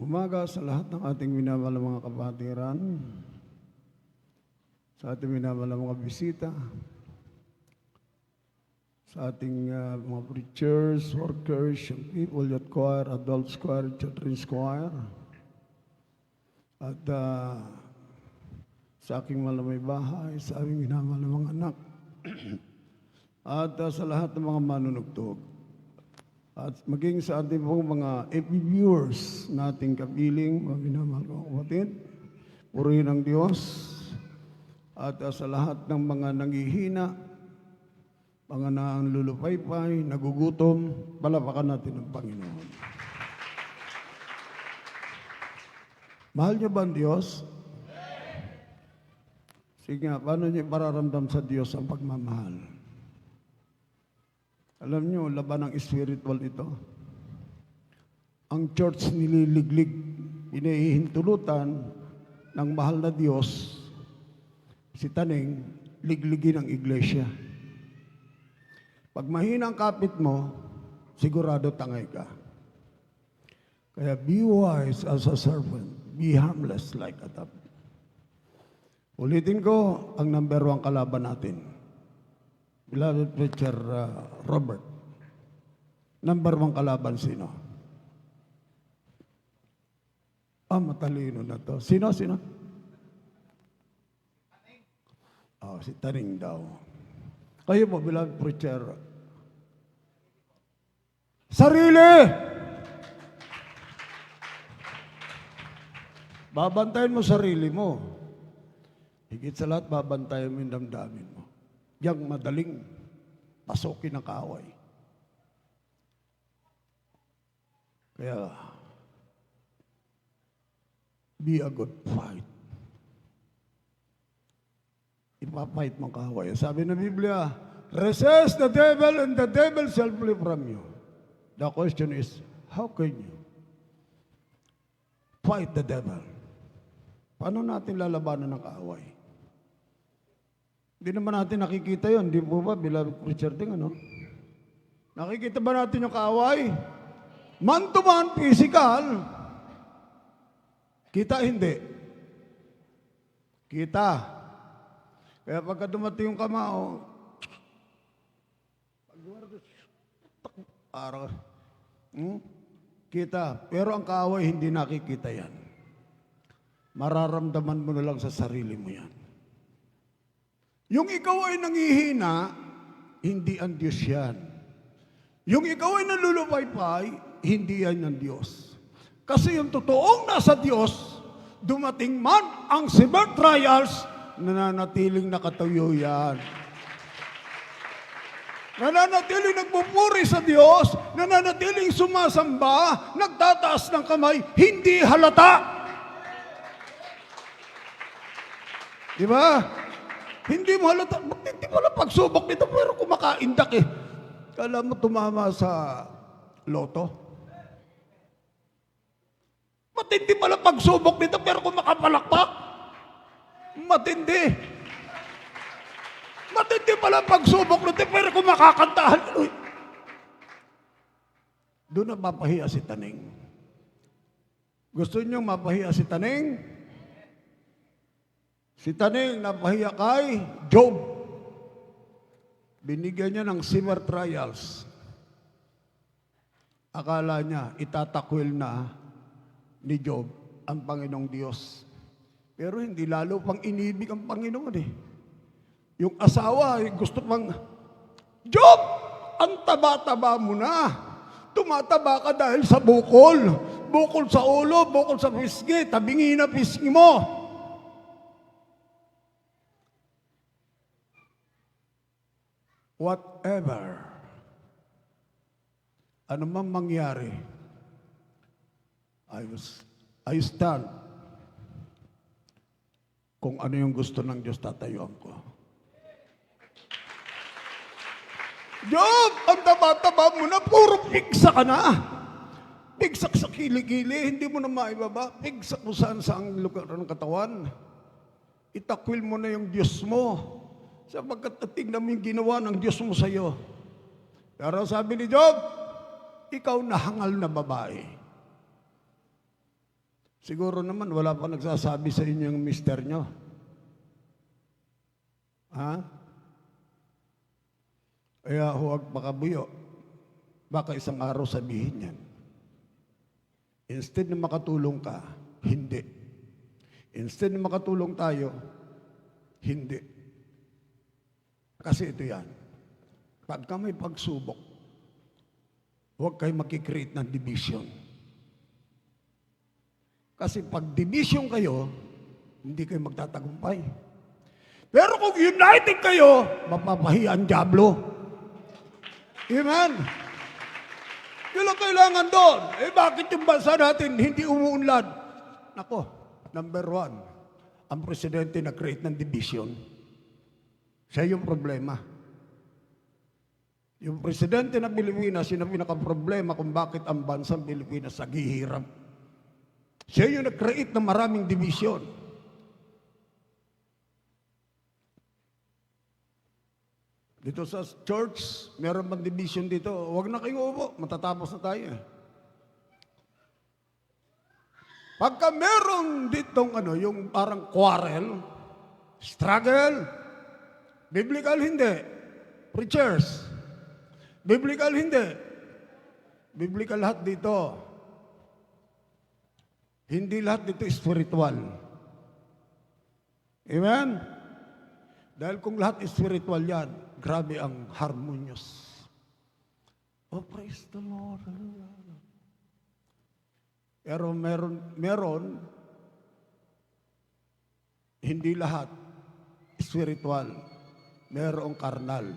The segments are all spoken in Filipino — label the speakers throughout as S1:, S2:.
S1: Umaga sa lahat ng ating minamahal na mga kapatiran, sa ating minamahal na mga bisita, sa ating mga preachers, workers, young people, youth choir, adults choir, children's choir, at sa aking malamay bahay, sa aming minamahal na mga anak, at sa lahat ng mga manunugtog. At maging sa ating pong mga FB viewers nating kapiling, mga minamahal ko kapatid, purihin ang Diyos. At sa lahat ng mga nanghihina, mga nanlulupaypay, nagugutom, palapakan natin ang Panginoon. Mahal niyo ba ang Diyos? Sige nga, paano niyo pararamdam sa Diyos ang pagmamahal? Alam niyo, laban ng spiritual ito. Ang church nililiglig, inihintulutan ng mahal na Diyos, si Taning, ligligin ang iglesia. Pag mahina ang kapit mo, sigurado tangay ka. Kaya be wise as a serpent, be harmless like a dove. Ulitin ko, ang number 1 kalaban natin. Beloved Preacher Robert, number 1 kalaban sino? Matalino na to. Sino? Si Taning daw. Kayo po, Beloved Preacher. Sarili! Babantayan mo sarili mo. Higit sa lahat, babantayan mo yung damdamin mo. Yang madaling pasokin ng kaaway. Kaya, be a good fight. Ipafight mong kaaway. Sabi ng Biblia, resist the devil and the devil shall flee from you. The question is, how can you fight the devil? Paano natin lalabanan ng kaaway? Hindi naman natin nakikita yun. Di po ba, Beloved Preacher Ting, ano? Nakikita ba natin yung kaaway? Man to man, physical. Kita, hindi. Kita. Kaya pagka dumating yung kamao, kita. Pero ang kaaway, hindi nakikita yan. Mararamdaman mo na lang sa sarili mo yan. Yung ikaw ay nangihina, hindi ang Diyos yan. Yung ikaw ay nalulupaypay, hindi yan ang Diyos. Kasi yung totoong nasa Diyos, dumating man ang severe trials, nananatiling nakatayo yan. Nananatiling nagpupuri sa Diyos, nananatiling sumasamba, nagtataas ng kamay, hindi halata. Di ba? Hindi mo halata. Hindi mo lang pagsubok nito, pero kumakaindak eh. Kala mo tumama sa loto? Matindi pala pagsubok nito, pero kumakapalakpak? Matindi. Matindi pala pagsubok nito, pero kumakakantahan. Doon na mapahiya si Taning. Gusto niyo mapahiya si Taning? Si Taning napahiya kay Job. Binigyan niya ng severe trials. Akala niya, itatakwil na ni Job ang Panginoong Diyos. Pero hindi, lalo pang inibig ang Panginoon eh. Yung asawa, gusto pang, Job, ang taba-taba mo na. Tumataba ka dahil sa bukol. Bukol sa ulo, bukol sa pisngi, tabingi na pisngi mo. Whatever, ano man mangyari, I stand. Kung ano yung gusto ng Diyos, tatayuan ko. Job, ang taba-taba mo na, puro pigsa ka na. Pigsak sa kilikili, hindi mo na maibaba. Pigsak mo saan lugar ng katawan. Itakwil mo na yung Diyos mo. Sapagkat tingnan mo yung ginawa ng Diyos mo sa iyo. Pero sabi ni Job, ikaw na hangal na babae. Siguro naman wala pa nagsasabi sa inyo yung mister nyo. Ha? Kaya huwag makabuyo. Baka isang araw sabihin yan. Instead na makatulong ka, hindi. Instead na makatulong tayo, hindi. Kasi ito yan. Pagka may pagsubok, huwag kayo makikreate ng division. Kasi pag division kayo, hindi kayo magtatagumpay. Pero kung united kayo, mapapahiya ang dyablo. Amen? Yun ang kailangan doon. Bakit yung bansa natin hindi umuunlad? Nako, number one, ang presidente na-create ng division. Siya yung problema. Yung presidente ng Pilipinas, yun ang pinaka-problema kung bakit ang bansang Pilipinas naghihirap. Siya yung nag-create ng maraming division. Dito sa church, meron bang division dito? Huwag na kayo upo, matatapos na tayo. Pagka meron ditong yung parang quarrel, struggle, biblical hindi. Preachers, biblical hindi. Biblical lahat dito. Hindi lahat dito spiritual. Amen? Dahil kung lahat spiritual yan, grabe ang harmonious. Oh, praise the Lord. Pero meron, hindi lahat spiritual. Merong karnal.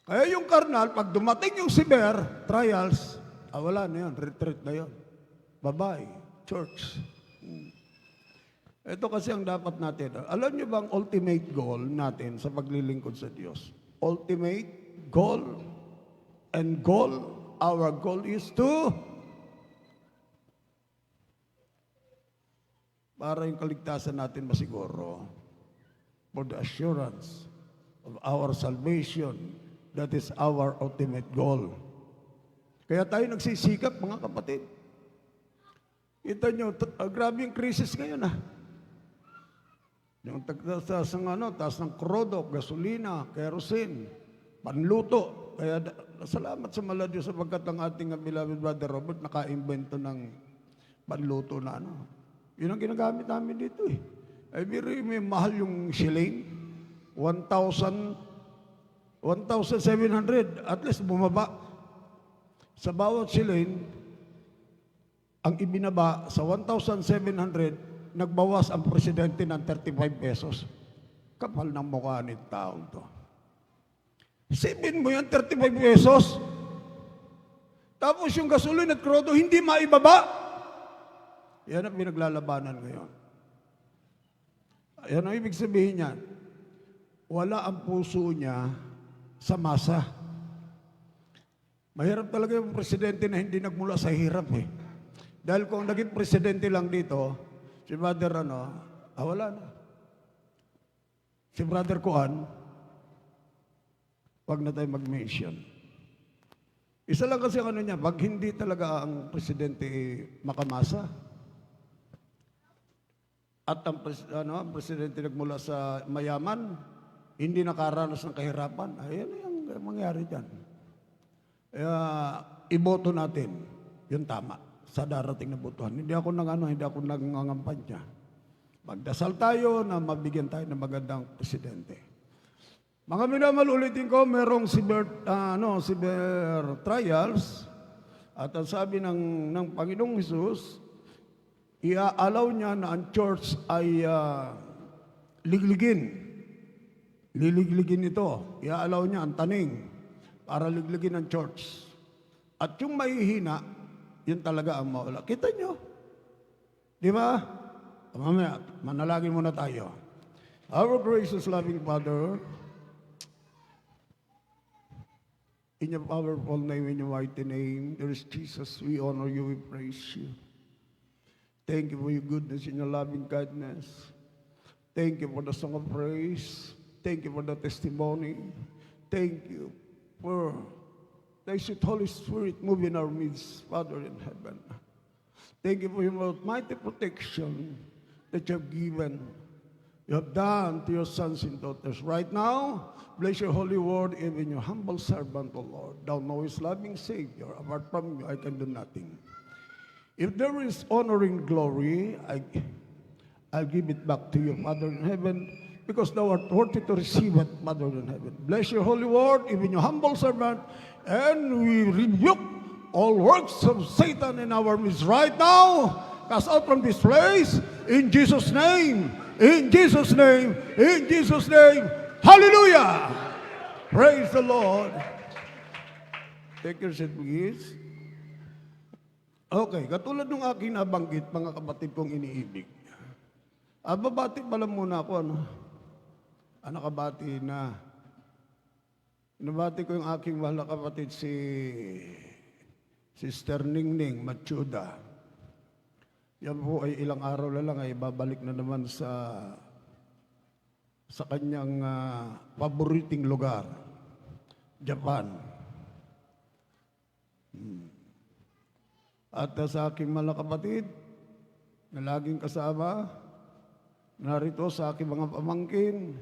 S1: Kaya yung karnal, pag dumating yung severe trials, wala na yun, retreat na yun. Bye-bye, church. Ito kasi ang dapat natin. Alam niyo bang ultimate goal natin sa paglilingkod sa Diyos? Ultimate goal and goal, our goal is to para yung kaligtasan natin masiguro for the assurance of our salvation. That is our ultimate goal. Kaya tayo nagsisikap, mga kapatid. Kita nyo, grabe yung krisis ngayon Yung taas ng krudo, gasolina, kerosene, panluto. Kaya salamat sa mala Diyos sapagkat ang ating beloved brother Robert naka-invento ng panluto na Yun ang ginagamit namin dito Ay may mahal yung shilling, 1,700. At least bumaba. Sa bawat shilling, ang ibinaba sa 1,700, nagbawas ang presidente ng 35 pesos. Kapal ng mukha ni taong to. Isipin mo yan, 35 pesos. Tapos yung gasolina at krudo, hindi maibaba. Yan ang pinaglalabanan ngayon. Yan ang ibig sabihin niyan. Wala ang puso niya sa masa. Mahirap talaga yung presidente na hindi nagmula sa hirap Dahil kung naging presidente lang dito, si Brother wala na. Si Brother Kuan, wag na tayo mag-mention. Isa lang kasi niya, pag hindi talaga ang presidente makamasa, at ang presidente nagmula sa mayaman, hindi nakaranas ng kahirapan, ayan yung mangyari dyan. Kaya, iboto natin, yung tama. Sa darating na botohan. Hindi ako nangangampanya. Magdasal tayo na mabigyan tayo ng magandang presidente. Mga minamahal, ulitin ko, merong severe trials at ang sabi ng Panginoong Hesus, i-allow niya na ang church ay ligligin. Liligligin ito. I-allow niya ang taning para ligligin ang church. At yung mahihina, yun talaga ang mawala. Kita nyo? Di ba? Mamaya, manalangin muna tayo. Our gracious loving Father, in your powerful name, in your mighty name, there is Jesus, we honor you, we praise you. Thank you for your goodness and your loving kindness. Thank you for the song of praise. Thank you for the testimony. Thank you for thy sweet Holy Spirit move in our midst, Father in heaven. Thank you for your mighty protection that you have given. You have done to your sons and daughters. Right now, bless your holy word, even your humble servant, O Lord. Thou knowest, loving Savior. Apart from you, I can do nothing. If there is honor and glory, I'll give it back to you, Father in heaven, because thou art worthy to receive it, Father in heaven. Bless your holy word, even your humble servant, and we rebuke all works of Satan in our midst right now. Cast out from this place, in Jesus' name, in Jesus' name, in Jesus' name. Hallelujah! Praise the Lord. Take your seat, please. Okay, katulad ng aking nabanggit, mga kapatid kong iniibig. Babati pala muna ako, ano? Nakabati na. Nabati ko yung aking mahal na kapatid, si Sister Ningning Machuda. Yan po ay ilang araw na lang ay babalik na naman sa kanyang paboriting lugar, Japan. At sa aking mahal na kapatid, na laging kasama, narito sa aking mga pamangkin,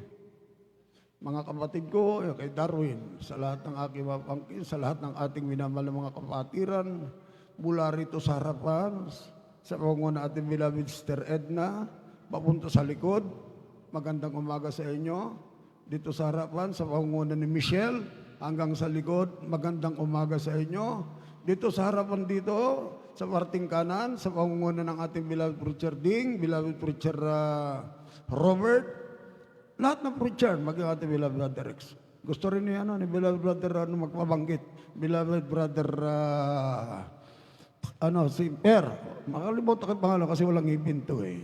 S1: mga kapatid ko, kay Darwin, sa lahat ng aking mga pamangkin, sa lahat ng ating minamahal na mga kapatiran, mula rito sa harapan, sa pangunguna ating beloved Sister Edna, papunta sa likod, magandang umaga sa inyo. Dito sa harapan, sa pangunguna ni Michelle, hanggang sa likod, magandang umaga sa inyo. Dito sa harapan dito, sa parting kanan, sa pangunguna ng ating beloved Preacher Ding, beloved Preacher Robert, lahat ng preacher, maging ating beloved Brother Rex. Gusto rin niya, ni beloved Brother magpabanggit, beloved Brother si Per. Makalimutan ko yung pangalan kasi walang ngipin to eh.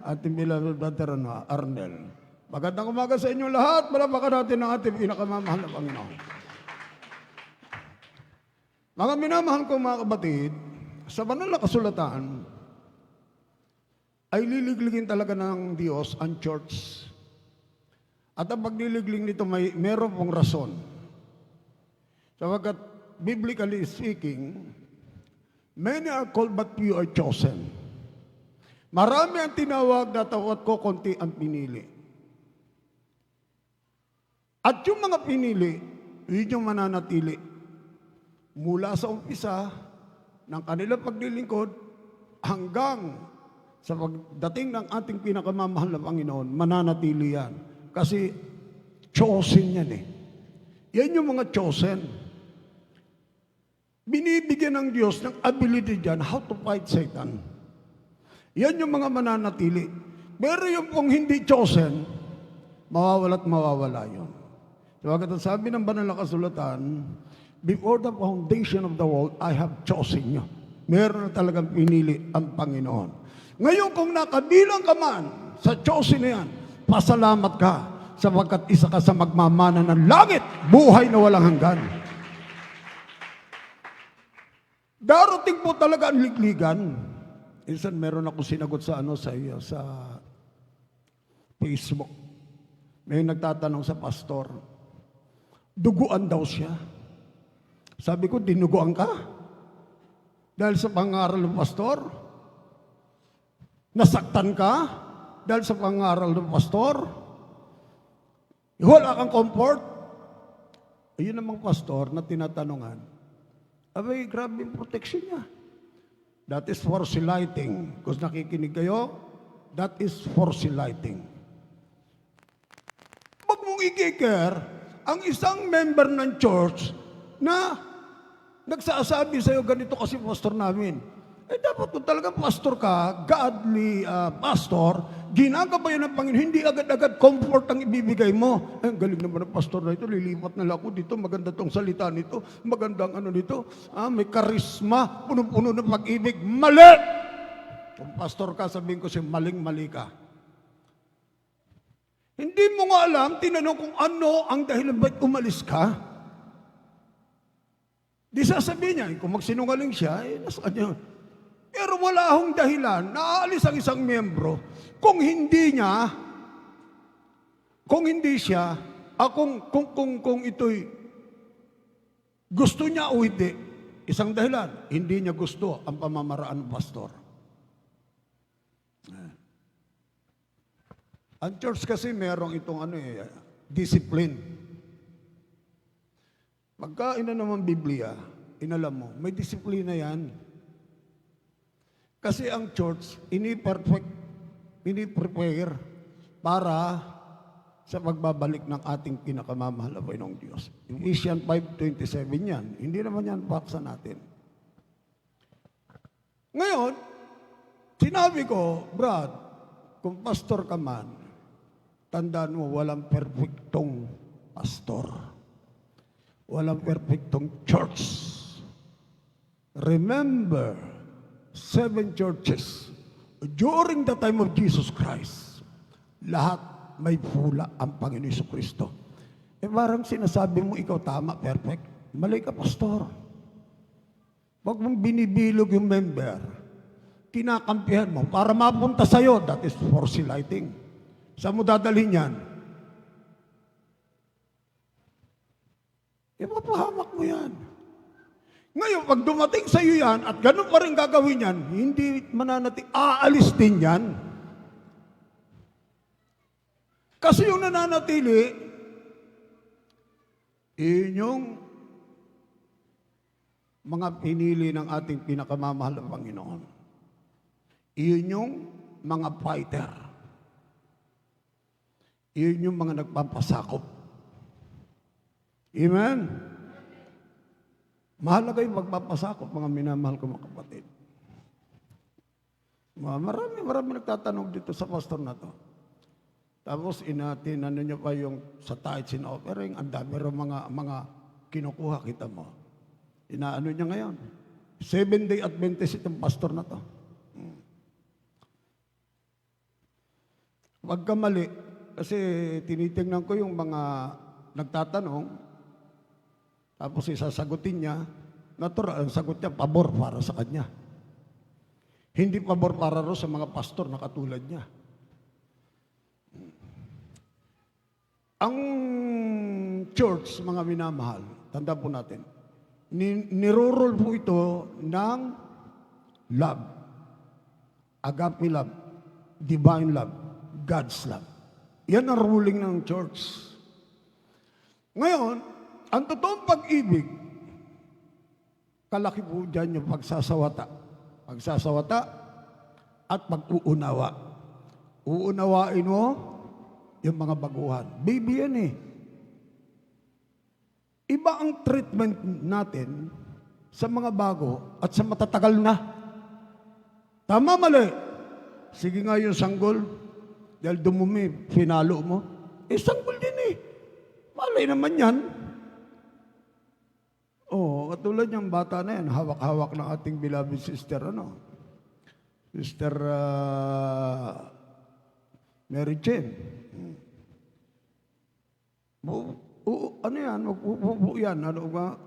S1: Ating beloved Brother Arnel. Magandang umaga sa inyo lahat. Malapakan natin ang ating pinakamamahal na Panginoon. Mga minamahal ko mga kapatid, sa banal na kasulatan, ay liligligin talaga ng Diyos ang church. At ang pagliligling nito meron pong rason. Sapagkat, biblically speaking, many are called but few are chosen. Marami ang tinawag na tawat ko, konti ang pinili. At yung mga pinili, yun yung mananatili. Mula sa umpisa ng kanilang paglilingkod hanggang sa pagdating ng ating pinakamamahal na Panginoon, mananatili yan. Kasi chosen yan eh. Yan yung mga chosen. Binibigyan ng Diyos ng ability dyan how to fight Satan. Yan yung mga mananatili. Pero yung pong hindi chosen, mawawala't mawawala yun. Sabagat sabi ng banal na kasulatan, before the foundation of the world, I have chosen you. Meron na talagang pinili ang Panginoon. Ngayon kung nakabilang ka man sa chosen na yan, pasalamat ka sapagkat isa ka sa magmamana ng langit, buhay na walang hanggan. Darating po talaga ang ligligan. Insan meron ako sinagot sa sa Facebook. May nagtatanong sa pastor, duguan daw siya. Sabi ko, dinuguan ka? Dahil sa pangaral ng pastor? Nasaktan ka? Dahil sa pangaral ng pastor? Wala kang comfort? Ayun namang pastor na tinatanungan. Abay, grabe yung protection niya. That is force lighting. Kung nakikinig kayo, that is force lighting. Huwag mong i-care ang isang member ng church na nagsasabi sa'yo, ganito kasi pastor namin. Dapat kung talagang pastor ka, godly pastor, ginagabayan ng Panginoon, hindi agad-agad comfort ang ibibigay mo. Ang galing naman ng pastor na ito, lilipat na lang ako dito, maganda tong salita nito, magandang nito, may karisma, punong-puno ng pag-ibig. Mali! Kung pastor ka, sabihin ko siya, maling-mali ka. Hindi mo nga alam, tinanong kung ano ang dahilan ba't umalis ka. Di sasabihin niya, kung magsinungaling siya, nasa kanya. Pero wala akong dahilan na aalis ang isang miyembro kung hindi siya, kung ito'y gusto niya o hindi, Isang dahilan, hindi niya gusto ang pamamaraan ng pastor. Ang church kasi merong itong discipline. Pagka naman Biblia, inalam mo, may disiplina yan. Kasi ang church, ini-prepare para sa pagbabalik ng ating pinakamamahal na Panginoong Diyos. Ephesians 5:27 yan. Hindi naman yan paksa natin. Ngayon, sinabi ko, Brad, kung pastor ka man, tandaan mo, walang perfectong pastor. Walang perfectong church. Remember, 7 churches during the time of Jesus Christ, lahat may pula ang Panginoon Jesucristo. Parang sinasabi mo ikaw tama, perfect. Mali ka, pastor. Huwag mong binibilog yung member. Kinakampihan mo para mapunta sa'yo. That is proselyting. Saan mo dadalhin yan? Ipapahamak mo yan. Ngayon, pag dumating sa iyo yan, at ganun pa rin gagawin yan, hindi mananatili, aalis din yan. Kasi yung nananatili, yung mga pinili ng ating pinakamamahal na Panginoon. Iyon yung mga fighter. Iyon yung mga nagpapasakop. Amen? Mahalaga yung magpapasakop, mga minamahal ko mga kapatid. Marami nagtatanong dito sa pastor na to. Tapos tinanong niyo pa yung sa tithes and offering, ang dami rin mga kinukuha, kita mo. Inaano niya ngayon. 7-day Adventist itong pastor na to. Pagka mali, kasi tinitingnan ko yung mga nagtatanong, tapos isasagutin niya, natural, ang sagot niya, pabor para sa kanya. Hindi pabor para rin sa mga pastor na katulad niya. Ang church, mga minamahal, tanda po natin, nirorol po ito ng love. Agape love, divine love, God's love. Yan ang ruling ng church. Ngayon, ang totoong pag-ibig, kalaki po dyan yung pagsasawata. Pagsasawata at pag-uunawa. Uunawain mo yung mga baguhan. Baby yan eh. Iba ang treatment natin sa mga bago at sa matatagal na. Tama, mali. Sige nga yung sanggol, dahil dumumi, pinalo mo. Sanggol din eh. Malay naman yan. Katulad yung bata na yan, hawak-hawak ng ating beloved sister, Sister Mary Jane. Ano yan? Yan.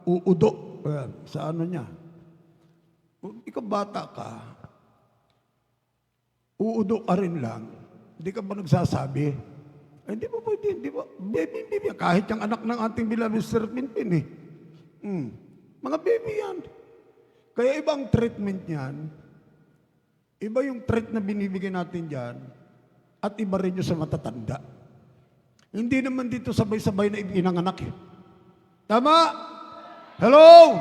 S1: Uudo. Ayan, sa ano niya. Kung ikaw bata ka, uudo ka rin lang. Hindi ka ba nagsasabi? Hindi ba pwede? Hindi ba? Baby. Kahit yung anak ng ating beloved sister Pinpin eh. Mga baby yan. Kaya ibang treatment niyan, iba yung treat na binibigay natin dyan, at iba rin yung sa matatanda. Hindi naman dito sabay-sabay na ipinanganak eh. Tama? Hello?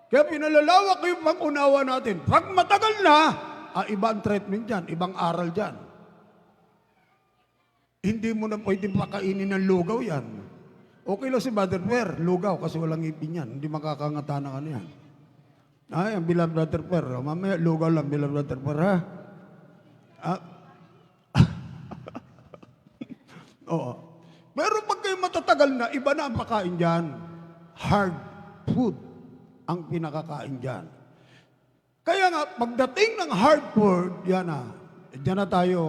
S1: Kaya pinalalawak yung pag-unawa natin. Pag matagal na, iba ang treatment dyan, ibang aral dyan. Hindi mo na pwede pakainin ng lugaw yan. Okay lang si Brother Per, lugaw kasi walang ipin yan. Hindi makakangata ng ano yan. Ang beloved Brother Per. Mamaya, lugaw lang, beloved Brother Per, ha? Oo. Pero pag kayo matatagal na, iba na ang pakain dyan. Hard food ang pinakakain dyan. Kaya nga, pagdating ng hard food, yan na tayo,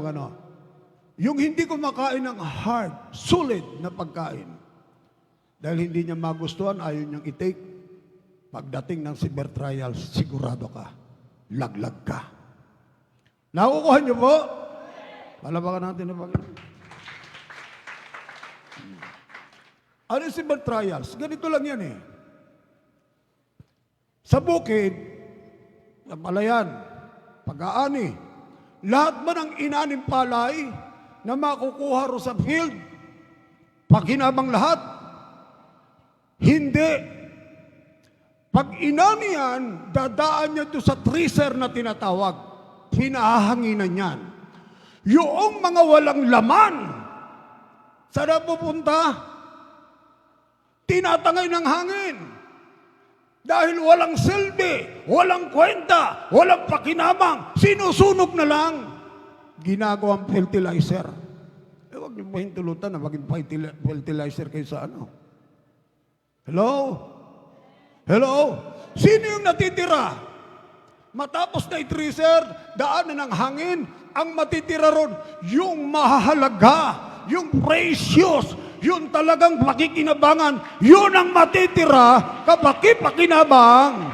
S1: yung hindi kumakain ng hard, solid na pagkain, dahil hindi niya magustuhan, ayaw niyang i-take. Pagdating ng cyber trials, sigurado ka, laglag ka. Nakukuha niyo po? Palabakan natin ang Panginoon. Ano yung cyber trials? Ganito lang yan eh. sa bukid, sa palayan, pag-aani, lahat ba ng inanim palay na makukuha ro sa field, pakinabang lahat? Hindi. Pag inani yan, dadaan niya doon sa treasure na tinatawag. Pinahahanginan yan. Yung mga walang laman, saan na pupunta? Tinatangay ng hangin. Dahil walang silbi, walang kwenta, walang pakinabang, sinusunog na lang. Ginagawang fertilizer. Huwag niyo po hintulutan na maging fertilizer kayo sa ano. Hello? Hello? Sino yung natitira? Matapos na i-treasure, daanan ng hangin, ang matitira ron, yung mahalaga, yung precious, yung talagang pakikinabangan, yun ang matitira kapag pakinabang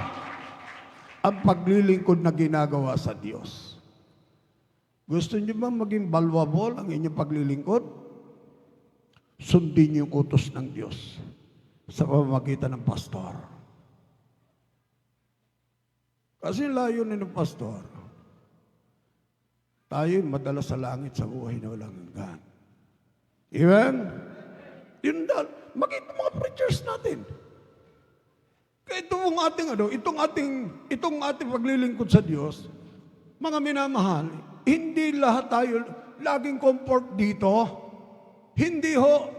S1: ang paglilingkod na ginagawa sa Diyos. Gusto niyo ba maging valuable ang inyong paglilingkod? Sundin niyo yung utos ng Diyos sa pamamagitan ng pastor. Kasi layo ng pastor, tayo madala sa langit sa buhay na walang hanggan. Amen? Yun dahil, makita mga preachers natin. Kaya itong ating paglilingkod sa Diyos, mga minamahal, hindi lahat tayo laging comfort dito. Hindi ho.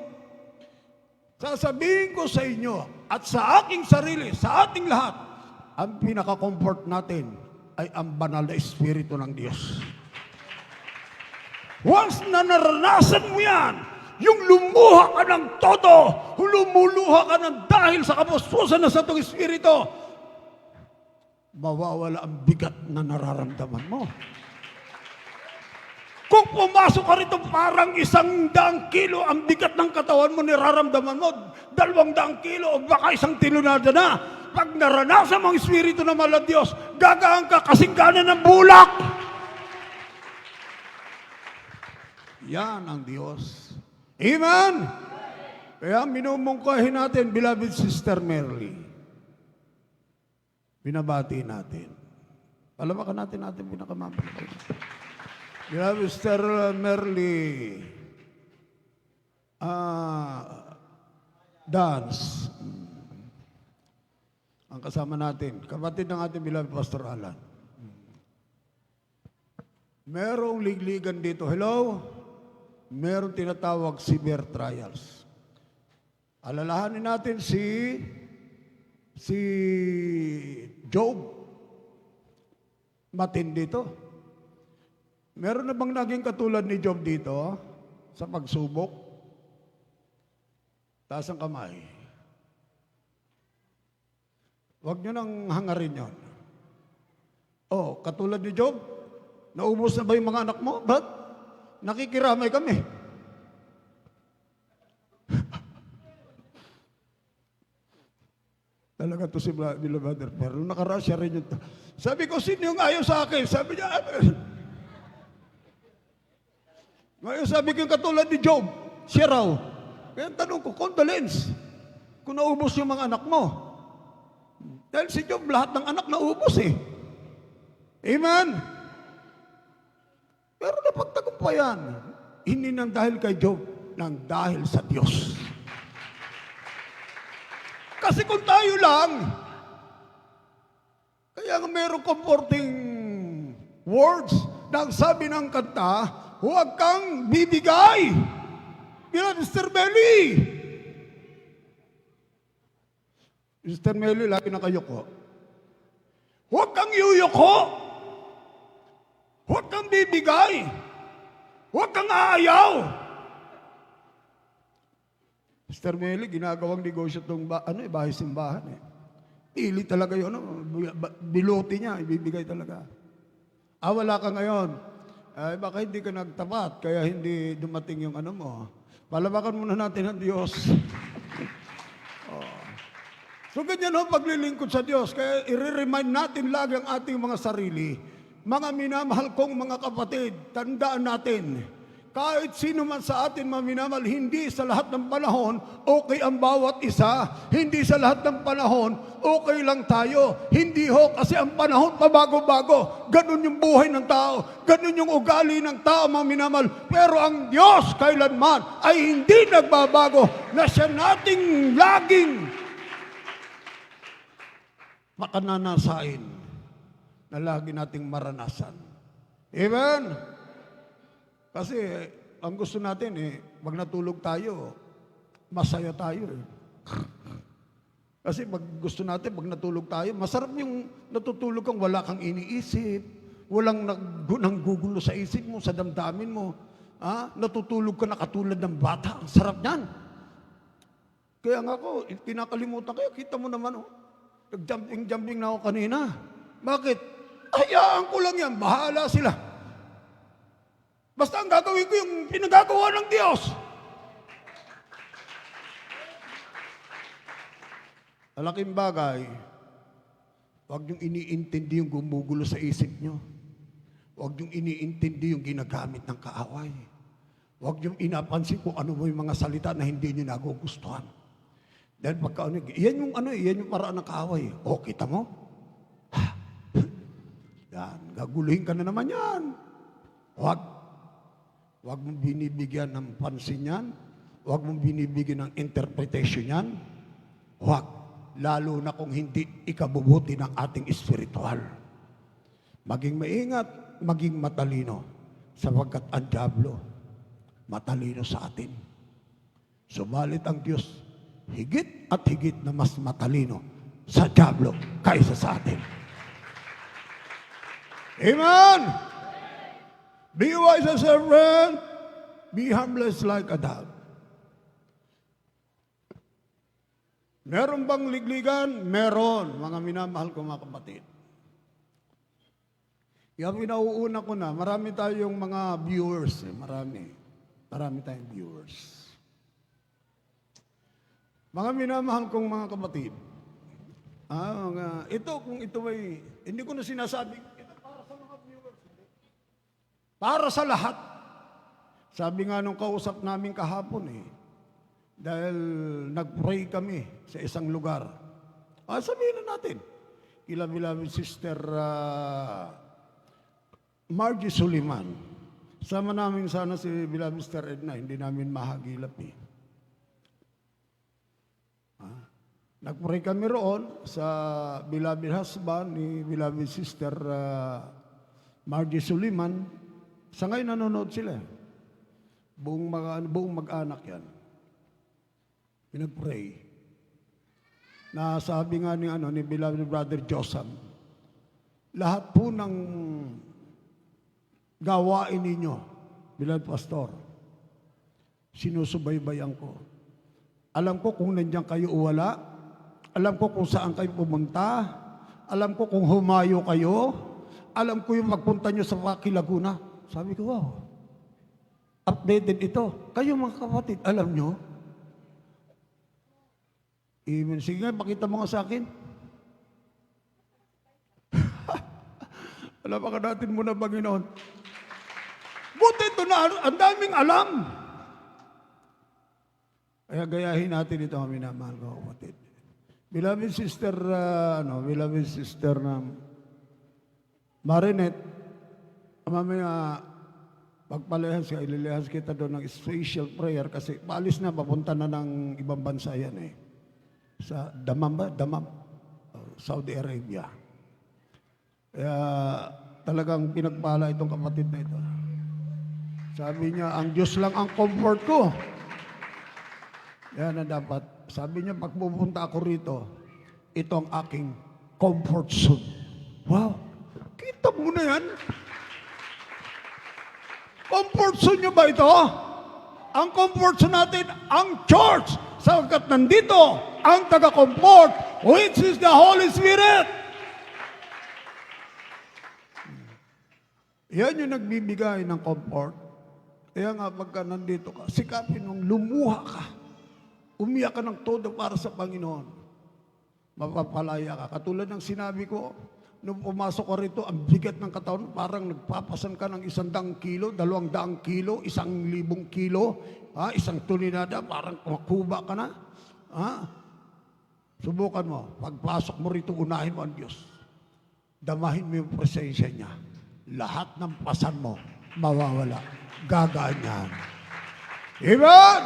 S1: Sasabihin ko sa inyo at sa aking sarili, sa ating lahat, ang pinaka-comfort natin ay ang banal na Espiritu ng Diyos. Once na naranasan mo yan, yung lumuha ka ng todo, lumuluha ka ng dahil sa kapustusan na sa itong Espiritu, mawawala ang bigat na nararamdaman mo. Kung pumasok ka rito parang 100 kilo ang bigat ng katawan mo, niraramdaman mo, 200 kilo o baka 1 tilonada na. Pag naranasan mo ang Espiritu ng Mahal na Diyos, gagaan ka kasing gana ng bulak. Yan ang Diyos. Amen? Kaya minumungkahin natin, beloved Sister Merly. Binabati natin. Palamakan natin pinakamabalik. Beloved Sister Merly, dance. Ang kasama natin, kapatid ng ating beloved Pastor Alan. Merong ligligan dito. Hello? Merong tinatawag severe trials. Alalahanin natin si Job. Matindi to. Meron na bang naging katulad ni Job dito sa pagsubok? Taas ang kamay. Huwag nyo nang hangarin yon. Oh, katulad ni Job, naubos na ba yung mga anak mo? Ba't? Nakikiramay kami. Talaga to si Brother, pero nakarasya rin yun. Sabi ko, sino yung ayaw sa akin? Sabi niya, ngayon sabi ko yung katulad ni Job, siya raw. Kaya tanong ko, condolence, kung naubos yung mga anak mo. Dahil si Job, lahat ng anak naubos eh. Amen? Pero napagtagumpayan, hindi nang dahil kay Job, nang dahil sa Diyos. Kasi kung tayo lang, kaya nga mayroong comforting words na ang sabi ng kanta, huwag kang bibigay. Yan, Mr. Belly. Mr. Melly, lagi na kayo ko. Huwag kang yuyuko. Huwag kang bibigay. Huwag kang aayaw. Mr. Melly, ginagawang negosyo itong bahay simbahan. Pili talaga yun. Biluti niya, ibibigay talaga. Wala ka ngayon. Baka hindi ka nagtapat, kaya hindi dumating yung mo. Palabakan muna natin ang Diyos. So ganyan ho paglilingkod sa Diyos. Kaya i-remind natin lagi ang ating mga sarili. Mga minamahal kong mga kapatid, tandaan natin, Kahit sino man sa atin, mga minamahal, hindi sa lahat ng panahon, okay ang bawat isa. Hindi sa lahat ng panahon, okay lang tayo. Hindi ho, kasi ang panahon pabago-bago. Ganun yung buhay ng tao. Ganun yung ugali ng tao, mga minamahal. Pero ang Diyos, kailanman, ay hindi nagbabago, na siya nating laging makananasain, na lagi nating maranasan. Amen? Kasi ang gusto natin pag natulog tayo, masaya tayo Kasi pag gusto natin, pag natulog tayo, masarap yung natutulog kang wala kang iniisip, walang nanggugulo sa isip mo, sa damdamin mo. Natutulog ka na katulad ng bata. Ang sarap niyan. Kaya nga ako, kinakalimutan kayo. Kita mo naman, nag-jumping na ako kanina. Bakit? Hayaan ko lang yan. Bahala sila. Basta ang gagawin ko yung pinagagawa ng Diyos. Malaking bagay, huwag niyong iniintindi yung gumugulo sa isip niyo. Huwag niyong iniintindi yung ginagamit ng kaaway. Huwag niyong inapansin kung ano mo yung mga salita na hindi niyo nagugustuhan. Dahil pagka yan yung paraan ng kaaway. O, kita mo? Yan, gaguluhin ka na naman yan. Huwag mong binibigyan ng pansin yan. Huwag mong binibigyan ng interpretation yan. Huwag. Lalo na kung hindi ikabubuti ng ating espiritual. Maging maingat, maging matalino. Sapagkat ang dyablo, matalino sa atin. Subalit ang Diyos, higit at higit na mas matalino sa dyablo kaysa sa atin. Amen! Be wise as a serpent, be harmless like a dove. Meron bang ligligan? Meron, mga minamahal ko mga kapatid. Yung pinauuna ko na, marami tayong mga viewers. Marami tayong viewers. Mga minamahal kong mga kapatid, kung ito ay, hindi ko na sinasabi, para sa lahat. Sabi nga nung kausap namin kahapon dahil nag-pray kami sa isang lugar. Sabihin na natin, kila beloved Sister Margie Suliman. Sama namin sana si beloved Sister Edna, hindi namin mahagilap Nag-pray kami roon sa beloved husband ni beloved Sister Margie Suliman. Sa ngayon nanonood sila. Buong mag-anak yan. Pinag-pray. Na sabi nga ni beloved brother Josam, lahat po ng gawain ninyo, beloved pastor, sinusubaybayan ko. Alam ko kung nandiyan kayo o wala. Alam ko kung saan kayo pumunta. Alam ko kung humayo kayo. Alam ko yung magpunta nyo sa Waki Laguna. Sabi ko, wow, updated ito. Kayo mga kapatid, alam nyo? Amen. Sige nga, pakita mo nga sa akin. Alam ka natin muna, Panginoon. Buti ito na, ang daming alam. Kaya gayahin natin ito, kami minamahal ko, kapatid. Beloved Sister, beloved Sister Marinette, mamaya, pagpalehas ka, ililehas kita doon ng special prayer kasi paalis na, papunta na ng ibang bansa yan Sa Damam ba? Saudi Arabia. Kaya talagang pinagpala itong kapatid na ito. Sabi niya, ang Diyos lang ang comfort ko. Yan na dapat. Sabi niya, pag pupunta ako rito, ito ang aking comfort zone. Wow! Kita mo na yan. Comfort zone nyo ba ito? Ang comfort zone natin, ang church. Sapagkat nandito, ang taga-comfort, which is the Holy Spirit. Yan yung nagbibigay ng comfort. Kaya nga, pagka nandito ka, sikapin mong lumuha ka. Umiyak ka ng todo para sa Panginoon. Mapapalaya ka. Katulad ng sinabi ko, nung pumasok ka rito, ang bigat ng katawan, parang nagpapasan ka ng 100 kilo, 200 kilo, 1,000 kilo, 1 tonelada, parang kumakuba ka na. Subukan mo, pagpasok mo rito, unahin mo ang Diyos. Damahin mo yung presensya niya. Lahat ng pasan mo, mawawala. Gagaan yan. Amen!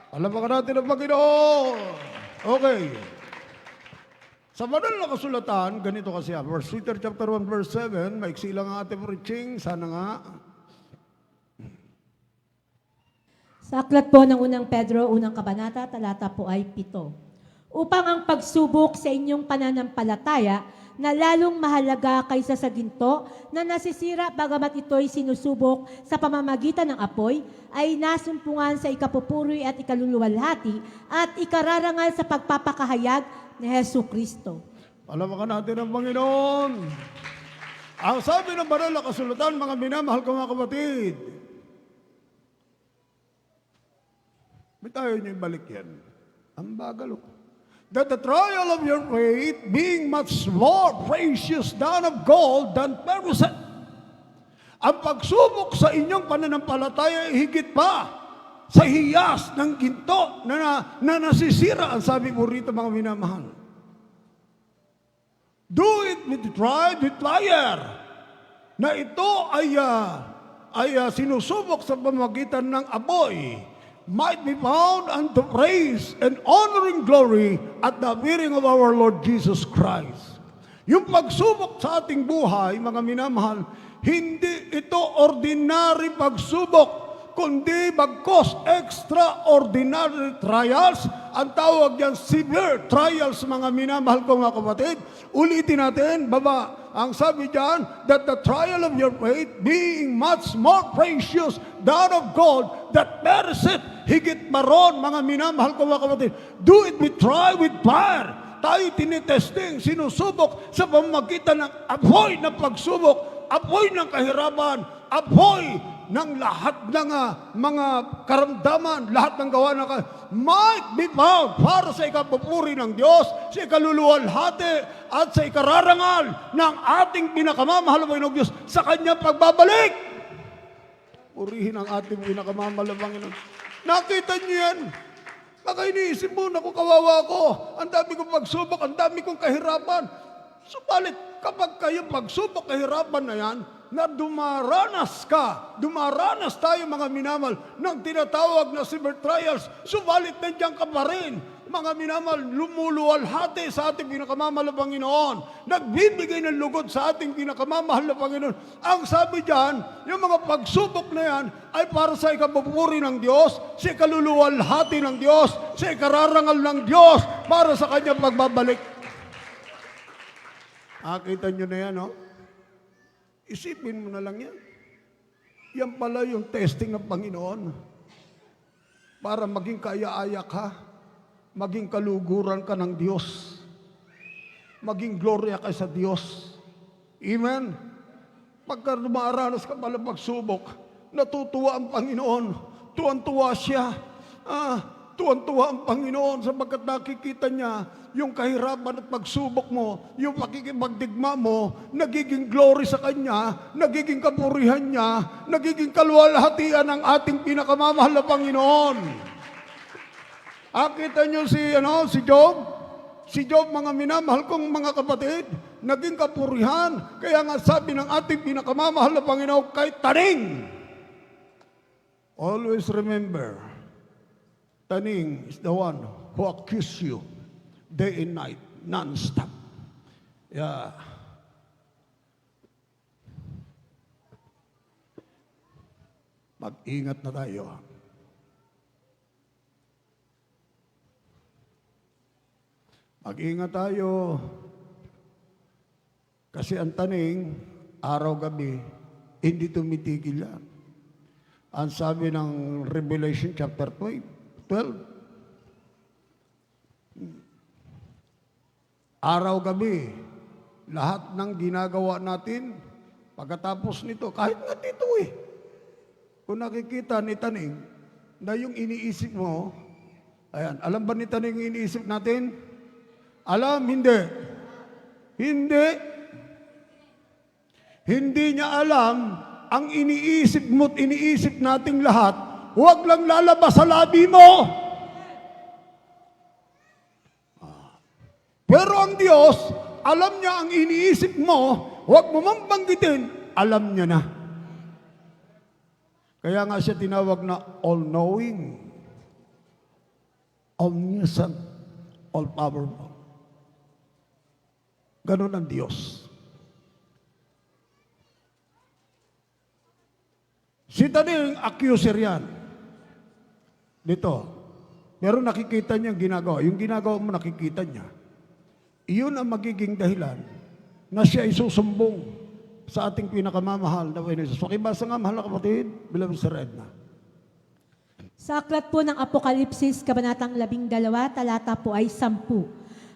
S1: Palapakan natin ang Panginoon. Okay. Sa banal na kasulatan, ganito kasi 1 Peter chapter 1 verse 7, maiksi lang ang ating preaching, sana nga.
S2: Sa aklat po ng unang Pedro, unang kabanata, talata po ay 7. Upang ang pagsubok sa inyong pananampalataya na lalong mahalaga kaysa sa ginto na nasisira bagamat ito'y sinusubok sa pamamagitan ng apoy, ay nasumpungan sa ikapupuri at ikaluluwalhati at ikararangal sa pagpapakahayag ni Hesu Kristo.
S1: Palapakan natin ang Panginoon. Ang sabi ng banal na kasulatan, mga minamahal ko mga kapatid, may tayo niyo balik yan. Ang bagal. That the trial of your faith, being much more precious than of gold, than periseth. Ang pagsubok sa inyong pananampalataya ay higit pa sa hiyas ng ginto na nasisira. Ang sabi mo rito, mga minamahal. Do it with tried with fire. Na ito ay sinusubok sa pamamagitan ng apoy, might be found unto praise and honoring glory at the appearing of our Lord Jesus Christ. Yung pagsubok sa ating buhay, mga minamahal, hindi ito ordinary pagsubok, kundi bagkos extraordinary trials. Ang tawag yan, severe trials, mga minamahal ko mga kapatid. Ulitin natin, baba. Ang sabi dyan, that the trial of your faith, being much more precious than of gold, that perisheth, higit maron, mga minamahal ko mga kapatid. Do it with try with fire. Tayo tinitesting, sinusubok sa pamamagitan ng apoy ng pagsubok, apoy ng kahirapan, apoy ng lahat ng mga karamdaman, lahat ng gawa ng might be found para sa ikapupuri ng Diyos, sa ikaluluwalhati at sa ikararangal ng ating pinakamamahal na Panginoong Diyos sa Kanyang pagbabalik. Purihin ang ating pinakamamahal na Panginoon. Nakita niyo yan? Baka iniisip mo, naku, kawawa ko, ang dami kong pagsubok, ang dami kong kahirapan. Subalit, kapag kayo pagsubok, kahirapan na yan, na dumaranas tayo mga minamal ng tinatawag na severe trials, subalit nandiyan ka pa rin, mga minamal, lumuluwalhati sa ating pinakamamahal na Panginoon, nagbibigay ng lugod sa ating pinakamamahal na Panginoon. Ang sabi dyan, yung mga pagsubok na yan ay para sa ikapupuri ng Diyos, sa ikaluluwalhati ng Diyos, sa ikararangal ng Diyos, para sa Kanyang pagbabalik. Kita nyo na yan, no? Isipin mo na lang yan. Yan pala yung testing ng Panginoon para maging kaaya-aya ka, maging kaluguran ka ng Diyos, maging gloria ka sa Diyos. Amen? Pagka dumaranas ka pala pagsubok, natutuwa ang Panginoon, tuwan-tuwa siya. Tuwan-tuwa ang Panginoon sapagkat nakikita niya yung kahirapan at pagsubok mo, yung pakikipagdigma mo, nagiging glory sa Kanya, nagiging kapurihan niya, nagiging kaluwalhatian ng ating pinakamamahal na Panginoon. Kita niyo si Job? Si Job, mga minamahal kong mga kapatid, naging kapurihan. Kaya nga sabi ng ating pinakamamahal na Panginoon, kay taning. Always remember, taning is the one who accuses you day and night, non-stop. Yeah. Mag-ingat na tayo. Mag-ingat tayo. Kasi ang taning, araw-gabi, hindi tumitigil yan. Ang sabi ng Revelation chapter 12, araw-gabi, lahat ng ginagawa natin, pagkatapos nito, kahit nga dito kung nakikita ni Taning, na yung iniisip mo, ayan, alam ba ni Taning yung iniisip natin? Alam, hindi. Hindi. Hindi niya alam ang iniisip mo't iniisip nating lahat, huwag lang lalabas sa labi mo. Pero ang Diyos, alam niya ang iniisip mo, huwag mo mang banggitin, alam niya na. Kaya nga siya tinawag na all-knowing, omniscient, all-powerful. Ganon ang Diyos. Si Taning accuser yan. Dito. Pero nakikita niya ang ginagawa. Yung ginagawa mo nakikita niya. Iyon ang magiging dahilan na siya ay susumbong sa ating pinakamamahal na Panginoon Jesus. Pakibasa nga, mahal na kapatid, bilang Sir Edna.
S2: Sa aklat po ng Apokalipsis, Kabanatang 12, talata po ay 10.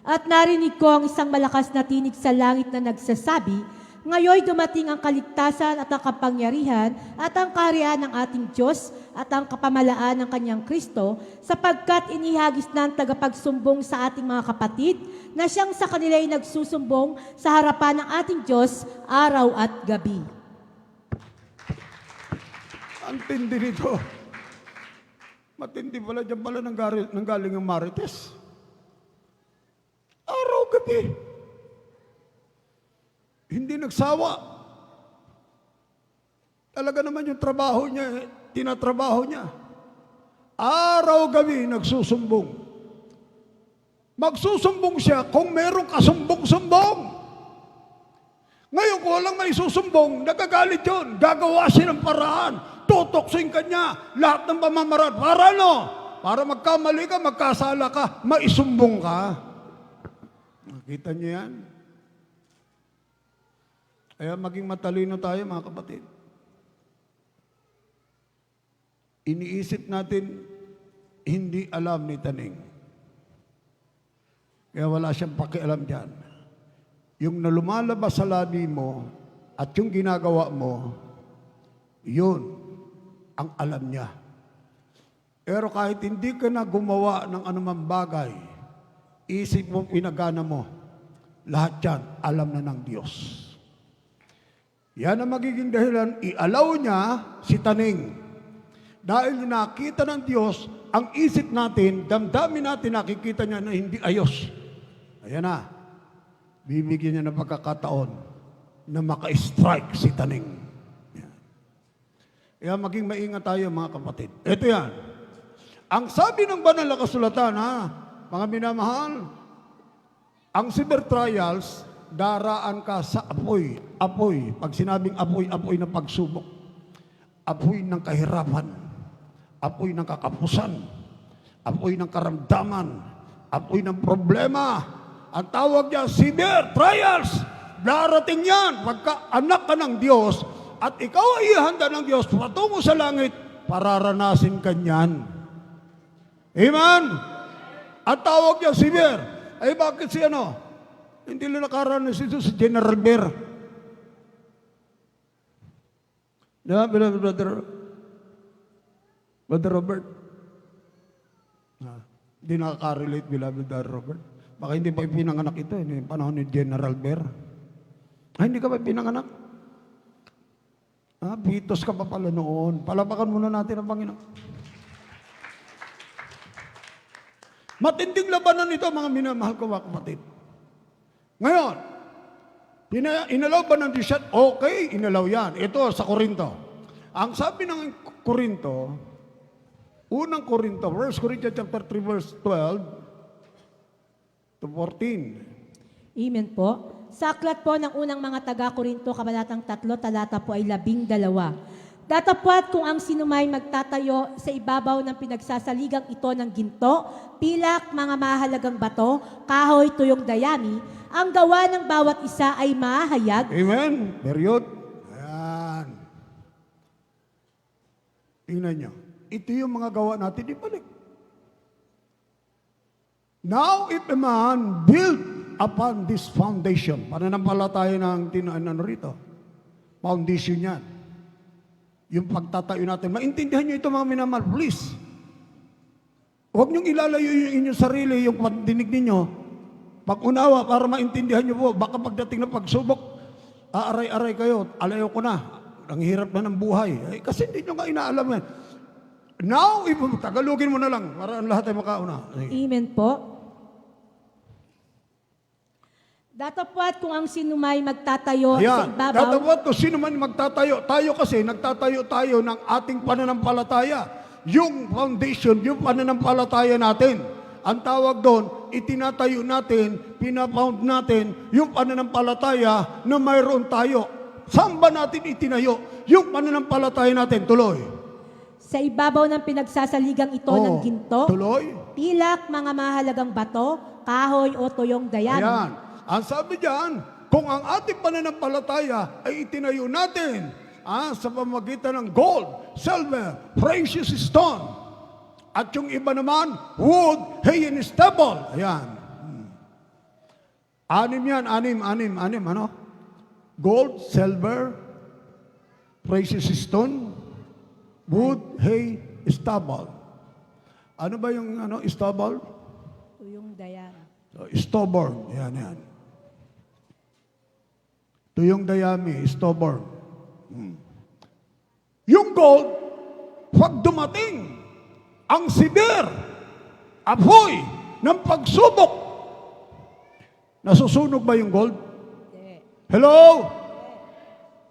S2: At narinig ko ang isang malakas na tinig sa langit na nagsasabi, ngayon dumating ang kaligtasan at ang kapangyarihan at ang kaharian ng ating Diyos at ang kapamalaan ng kanyang Kristo, sapagkat inihagis na ang tagapagsumbong sa ating mga kapatid na siyang sa kanila ay nagsusumbong sa harapan ng ating Diyos araw at gabi.
S1: Ang tindi nito. Matindi pala, dyan pala nanggaling ang Marites. Araw, gabi. Hindi nagsawa. Talaga naman yung trabaho niya, tinatrabaho niya. Araw, gabi, nagsusumbong. Magsusumbong siya kung merong kasumbong-sumbong. Ngayon, kung walang may susumbong, nagagalit yun. Gagawa siya ng paraan. Tutoksoin ka niya. Lahat ng pamamaraan. Para ano? Para magkamali ka, magkasala ka, maisumbong ka. Nakita niyo yan? Kaya maging matalino tayo, mga kapatid. Iniisip natin, hindi alam ni Taning. Kaya wala siyang pakialam dyan. Yung na lumalabas sa labi mo at yung ginagawa mo, yun ang alam niya. Pero kahit hindi ka na gumawa ng anumang bagay, isip mo, pinagana mo, lahat yan, alam na ng Diyos. Yan ang magiging dahilan, i-allow niya si Taning. Dahil nakita ng Diyos, ang isip natin, damdamin natin, nakikita niya na hindi ayos. Ayan na, bibigyan niya ng pagkakataon na maka-strike si Taning. Yan. Kaya maging maingat tayo, mga kapatid. Ito yan. Ang sabi ng banal na kasulatan, mga minamahal, ang cyber trials, daraan ka sa apoy. Apoy. Pag sinabing apoy, apoy ng pagsubok. Apoy ng kahirapan. Apoy ng kakapusan. Apoy ng karamdaman. Apoy ng problema. Ang tawag niya, severe trials. Darating yan. Pagka anak ka ng Diyos at ikaw ay ihanda ng Diyos patungo sa langit, pararanasin ka niyan. Amen? Ang tawag niya, severe. Ay bakit si ano? Hindi na nakaranas ito si General Bear. Diba, Brother Robert? Hindi nakaka-relate, Brother Robert. Baka hindi pa pinanganak ito, yung panahon ni General Bear. Hindi ka pa pinanganak? Bitos ka pa pala noon. Palapakan muna natin ang Panginoon. Matinding labanan ito, mga minamahal ko, mga kapatid. Ngayon, inalaw ba ng Diyos yan? Okay, inalaw yan. Ito sa Korinto. Ang sabi ng Korinto, unang Korinto, 1 Corinthians chapter 3, verse 12 to 14.
S2: Amen po. Sa aklat po ng unang mga taga-Korinto, Kabanatang 3, talata po ay 12. Datapwat kung ang sinumay magtatayo sa ibabaw ng pinagsasaligang ito ng ginto, pilak, mga mahalagang bato, kahoy, tuyong dayami, ang gawa ng bawat isa ay mahayag.
S1: Amen. Period. Ayan. Tingnan nyo. Ito yung mga gawa natin, ibalik. Now, if a man build upon this foundation, pananampalataya ng ano rito, foundation yan. Yung pagtatayo natin. Maintindihan nyo ito, mga minamahal, please. Huwag niyong ilalayo yung inyong sarili, yung pandinig ninyo. Pag-unawa, para maintindihan nyo po, baka pagdating ng pagsubok, aaray-aray kayo, alayo ko na, ang hirap na ng buhay. Kasi hindi nyo nga inaalam yan. Now, Tagalogin mo na lang, para ang lahat ay makauna.
S2: Amen po. Datapwat kung ang sinumay magtatayo sa
S1: Ayan,
S2: ibabaw.
S1: tatawad ko sino man magtatayo. Tayo kasi, nagtatayo tayo ng ating pananampalataya. Yung foundation, yung pananampalataya natin. Ang tawag doon, itinatayo natin, pinapound natin, yung pananampalataya na mayroon tayo. Saan ba natin itinayo? Yung pananampalataya natin, tuloy.
S2: Sa ibabaw ng pinagsasaligang ito ng ginto,
S1: Tuloy.
S2: pilak, mga mahalagang bato, kahoy o tuyong dayami.
S1: Ayan. Ang sabi diyan, kung ang ating pananampalataya ay itinayo natin sa pamamagitan ng gold, silver, precious stone, at yung iba naman, wood, hay, and stubble. Ayan. Anim yan, anim, ano? Gold, silver, precious stone, wood, hay, stubble. Ano ba yung stubble?
S2: Tuyong dayami.
S1: Stubborn. Yan. Tuyong dayami, stubborn. Yung gold, pag dumating, ang severe, apoy, ng pagsubok, nasusunog ba yung gold? Hello?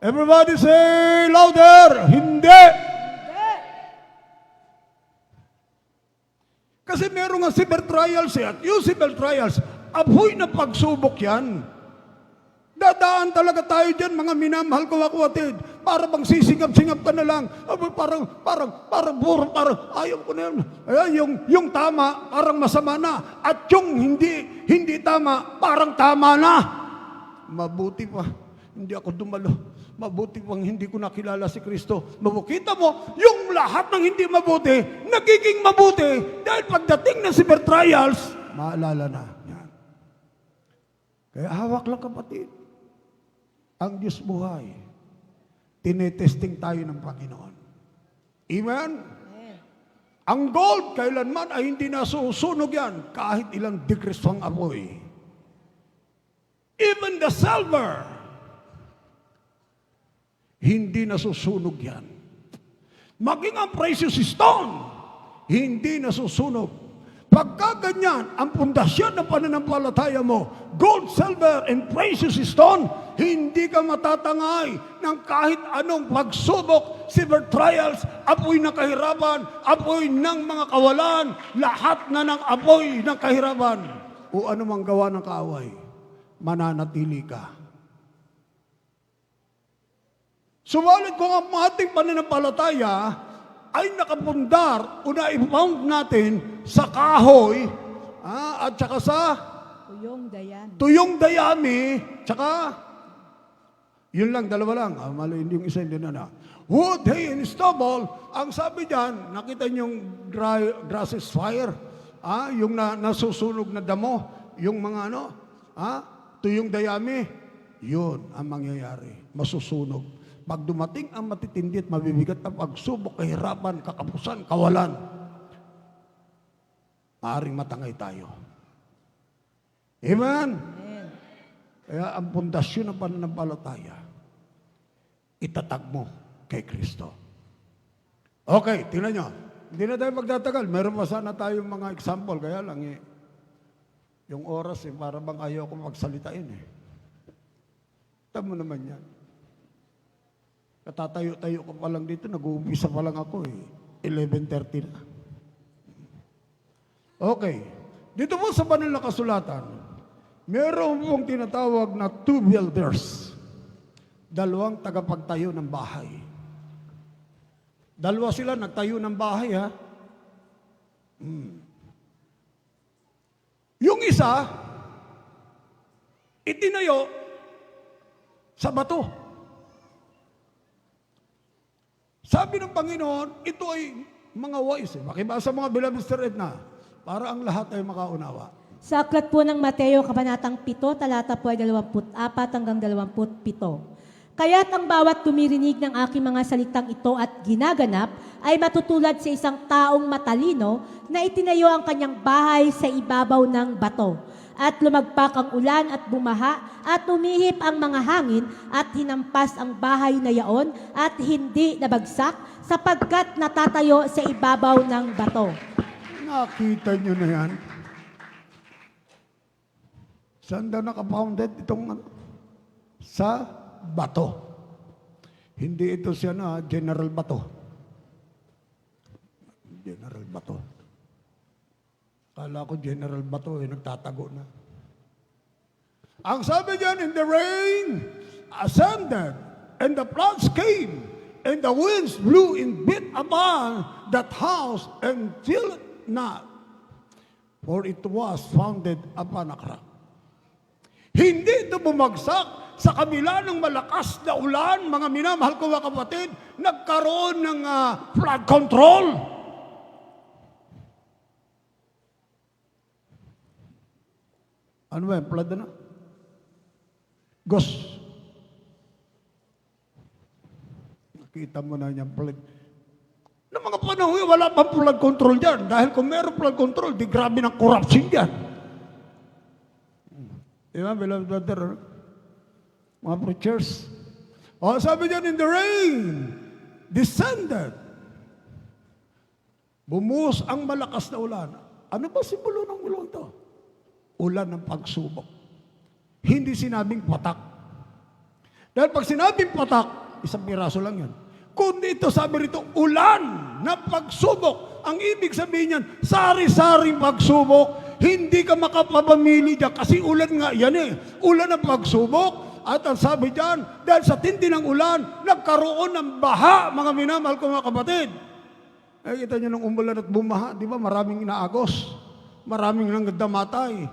S1: Everybody say louder! Hindi! Kasi meron nga civil trials at yung civil trials, apoy na pagsubok yan. Dadaan talaga tayo dyan, mga minamahal ko kapatid. Para bang sisingap-singap ka na lang. Parang, ayaw ko na yun. Ayan, yung tama, parang masama na. At yung hindi tama, parang tama na. Mabuti pa, hindi ako dumalo. Mabuti pang hindi ko nakilala si Kristo. Mabukita mo, yung lahat ng hindi mabuti, nagiging mabuti. Dahil pagdating ng civil trials, maalala na. Yan. Kaya hawak lang kapatid. Ang Diyos buhay. Tinetesting tayo ng Panginoon. Amen? Ang gold, kailanman ay hindi nasusunog yan kahit ilang degrees ang apoy. Even the silver, hindi nasusunog yan. Maging ang precious stone, hindi nasusunog. Pagka ganyan, ang pundasyon ng pananampalataya mo, gold, silver, and precious stone, hindi ka matatangay ng kahit anong pagsubok, severe trials, apoy ng kahirapan, apoy ng mga kawalan, lahat na ng apoy ng kahirapan, o anumang gawa ng kaaway, mananatili ka. Subalit kung ang ating pananampalataya ay nakapundar o na-found natin sa kahoy at saka sa tuyong dayami, tsaka yun lang, dalawa lang. Mali, hindi yung isa, hindi na. Wood, hay, and stubble, ang sabi dyan, nakita niyo yung grasses fire, yung nasusunog na damo, yung mga tuyong dayami, yun ang mangyayari, masusunog. Pag dumating ang matitindi at mabibigat na pagsubok, kahirapan, kakapusan, kawalan, maaaring matangay tayo. Amen?
S2: Amen.
S1: Kaya ang pundasyon ng pananampalataya, itatag mo kay Kristo. Okay, tingnan nyo. Hindi na tayo magtatagal. Meron pa sana tayong mga example. Kaya lang yung oras para bang ayaw ko magsalitain Tama mo naman yan. Katatayo-tayo ko pa lang dito, nag-uumpisa pa lang ako 11:30 na. Okay. Dito po sa banal na kasulatan, meron pong tinatawag na two builders. Dalawang tagapagtayo ng bahay. Dalawa sila nagtayo ng bahay Yung isa, itinayo sa bato. Sabi ng Panginoon, ito ay mga wise. Makibasa mga beloved Sister Edna, para ang lahat ay makaunawa.
S2: Sa aklat po ng Mateo, Kabanatang 7, talata po ay 24 hanggang 27. Kaya't ang bawat tumirinig ng aking mga salitang ito at ginaganap ay matutulad sa isang taong matalino na itinayo ang kanyang bahay sa ibabaw ng bato. at lumagpak ang ulan at bumaha, at umihip ang mga hangin, at hinampas ang bahay na yaon, at hindi nabagsak, sapagkat natatayo sa ibabaw ng bato.
S1: Nakita nyo na yan? Saan daw nakapounded itong ano? Sa bato. Hindi ito siya na General Bato. General Bato. Kala ko General Bato nagtatago na. Ang sabi diyan, in the rain ascended, and the floods came, and the winds blew and beat upon that house and filled it not, for it was founded upon a rock. Hindi ito bumagsak sa kabila ng malakas na ulan, mga minamahal ko mga kapatid, nagkaroon ng flood control. Ano ba yan? Flood na? Ghost. Nakita mo na niyang flood. Noong mga panahon, wala pang flood control dyan. Dahil kung meron flood control, di grabe ng corruption dyan. Diba, beloved brother? Mga preachers. O, sabi dyan, in the rain, descended. Bumuhos ang malakas na ulan. Ano ba simbolo ng ulan to? Ulan ng pagsubok. Hindi sinabing patak. Dahil pag sinabing patak, isang piraso lang yan. Kundi ito, sabi rito, ulan ng pagsubok. Ang ibig sabihin yan, sari-saring pagsubok. Hindi ka makapapamili dyan kasi ulan nga yan eh. Ulan ng pagsubok. At ang sabi dyan, dahil sa tindi ng ulan, nagkaroon ng baha, mga minamahal ko mga kapatid. Eh, kita nyo nung umulan at bumaha, di ba? Maraming inaagos. Maraming nang damatay.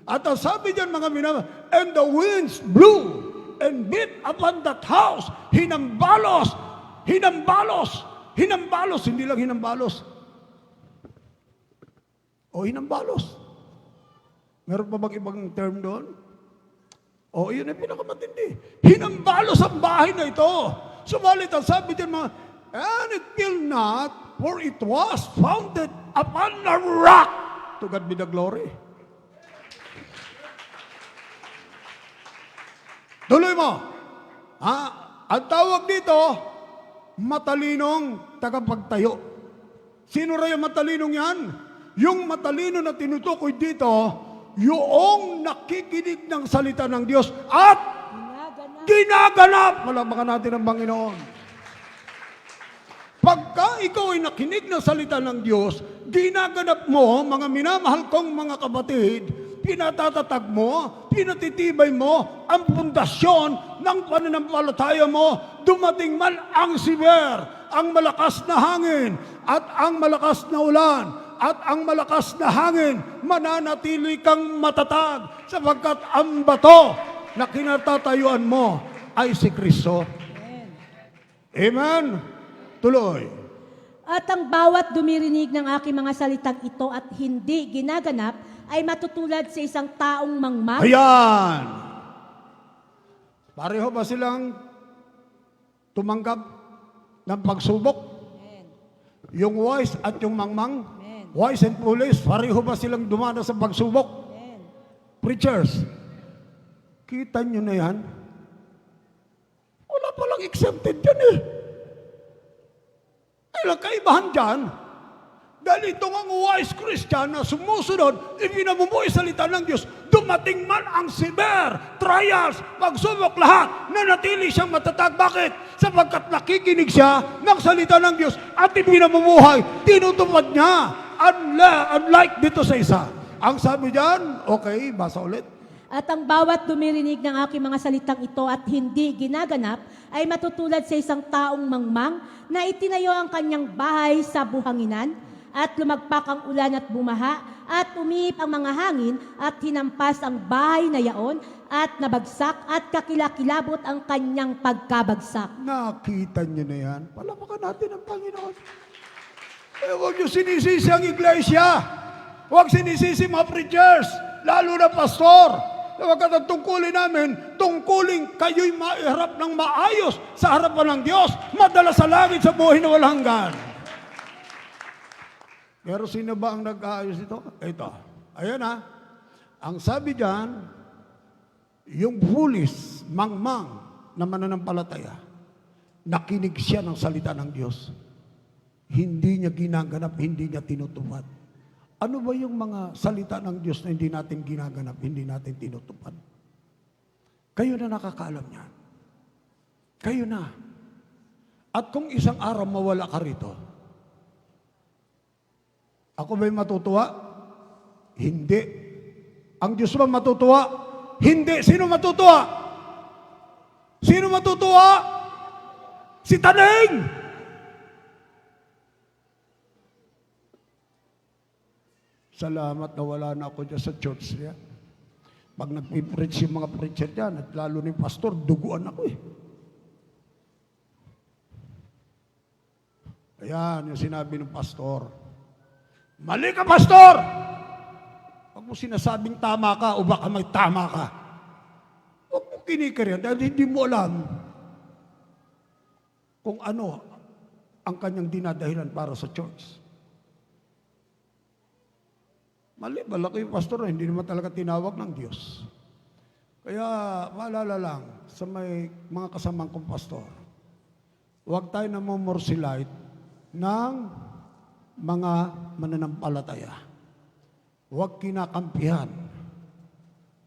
S1: At ang sabi dyan, mga minamahal, and the winds blew and beat upon that house. Hinambalos. Hinambalos. Hinambalos. Hindi lang hinambalos. O hinambalos. Meron pa bang ibang term doon? O yun ang pinakamatindi. Hinambalos ang bahay na ito. Sumalit ang sabi din mga, and it will not, for it was founded upon a rock. To God be the glory. Tuloy mo. Ang tawag dito, matalinong tagapagtayo. Sino rin yung matalinong yan? Yung matalino na tinutukoy dito, yung nakikinig ng salita ng Diyos at ginaganap. Malabakan natin ang Panginoon. Pagka ikaw ay nakinig ng salita ng Diyos, ginaganap mo, mga minamahal kong mga kapatid, pinatatatag mo, pinatitibay mo ang pundasyon ng pananampalataya mo. Dumating man ang siber, ang malakas na hangin, at ang malakas na ulan, at ang malakas na hangin, mananatili kang matatag sapagkat ang bato na kinatatayuan mo ay si Kristo. Amen? Tuloy.
S2: At ang bawat dumirinig ng aking mga salitang ito at hindi ginaganap ay matutulad sa isang taong mangmang.
S1: Ayan! Pareho ba silang tumanggap ng pagsubok?
S2: Amen.
S1: Yung wise at yung mangmang?
S2: Amen.
S1: Wise and foolish, pareho ba silang dumana sa pagsubok?
S2: Amen.
S1: Preachers, kita nyo na yan? Wala palang exempted dyan eh. Kailang kaibahan dyan, dahil itong ang wise Christian na sumusunod, ipinamumuhay salita ng Diyos, dumating man ang severe, trials, pagsubok lahat, nanatili siyang matatag. Bakit? Sapagkat nakikinig siya ng salita ng Diyos at ipinamumuhay, tinutupad niya. Unlike dito sa isa. Ang sabi dyan, okay, basa ulit.
S2: At ang bawat dumirinig ng aking mga salitang ito at hindi ginaganap ay matutulad sa isang taong mangmang na itinayo ang kanyang bahay sa buhanginan at lumagpak ang ulan at bumaha at umihip ang mga hangin at hinampas ang bahay na yaon at nabagsak at kakilakilabot ang kanyang pagkabagsak.
S1: Nakita niyo na yan. Palapakan natin ang Panginoon. Eh, huwag niyo sinisisi ang iglesia. Huwag sinisisi mga preachers, lalo na pastor. Huwag ang tungkulin namin, tungkulin kayo'y maiharap ng maayos sa harapan ng Diyos, madala sa langit sa buhay na walang hanggan. Pero sino ba ang nag-aayos ito? Ito. Ayan ha. Ang sabi diyan, yung pulis, mangmang na mananampalataya, nakinig siya ng salita ng Diyos. Hindi niya ginaganap, hindi niya tinutupad. Ano ba yung mga salita ng Diyos na hindi natin ginaganap, hindi natin tinutupad? Kayo na nakakaalam niyan. Kayo na. At kung isang araw mawala ka rito, ako ba'y matutuwa? Hindi. Ang Diyos ba matutuwa? Hindi. Sino matutuwa? Sino matutuwa? Si Taning! Salamat na wala na ako dyan sa church niya. Pag nagpipreach yung mga preacher dyan, at lalo ni pastor, duguan ako eh. Ayan, yung sinabi ng pastor. Mali ka, pastor! Huwag mo sinasabing tama ka o baka may tama ka. Huwag mo kinikiryan dahil hindi mo alam kung ano ang kanyang dinadahilan para sa church. Mali, malaki yung pastor na hindi naman talaga tinawag ng Diyos. Kaya maalala lang sa may mga kasamang kong pastor, huwag tayo na mamorsilite ng mga mananampalataya. Huwag kinakampihan.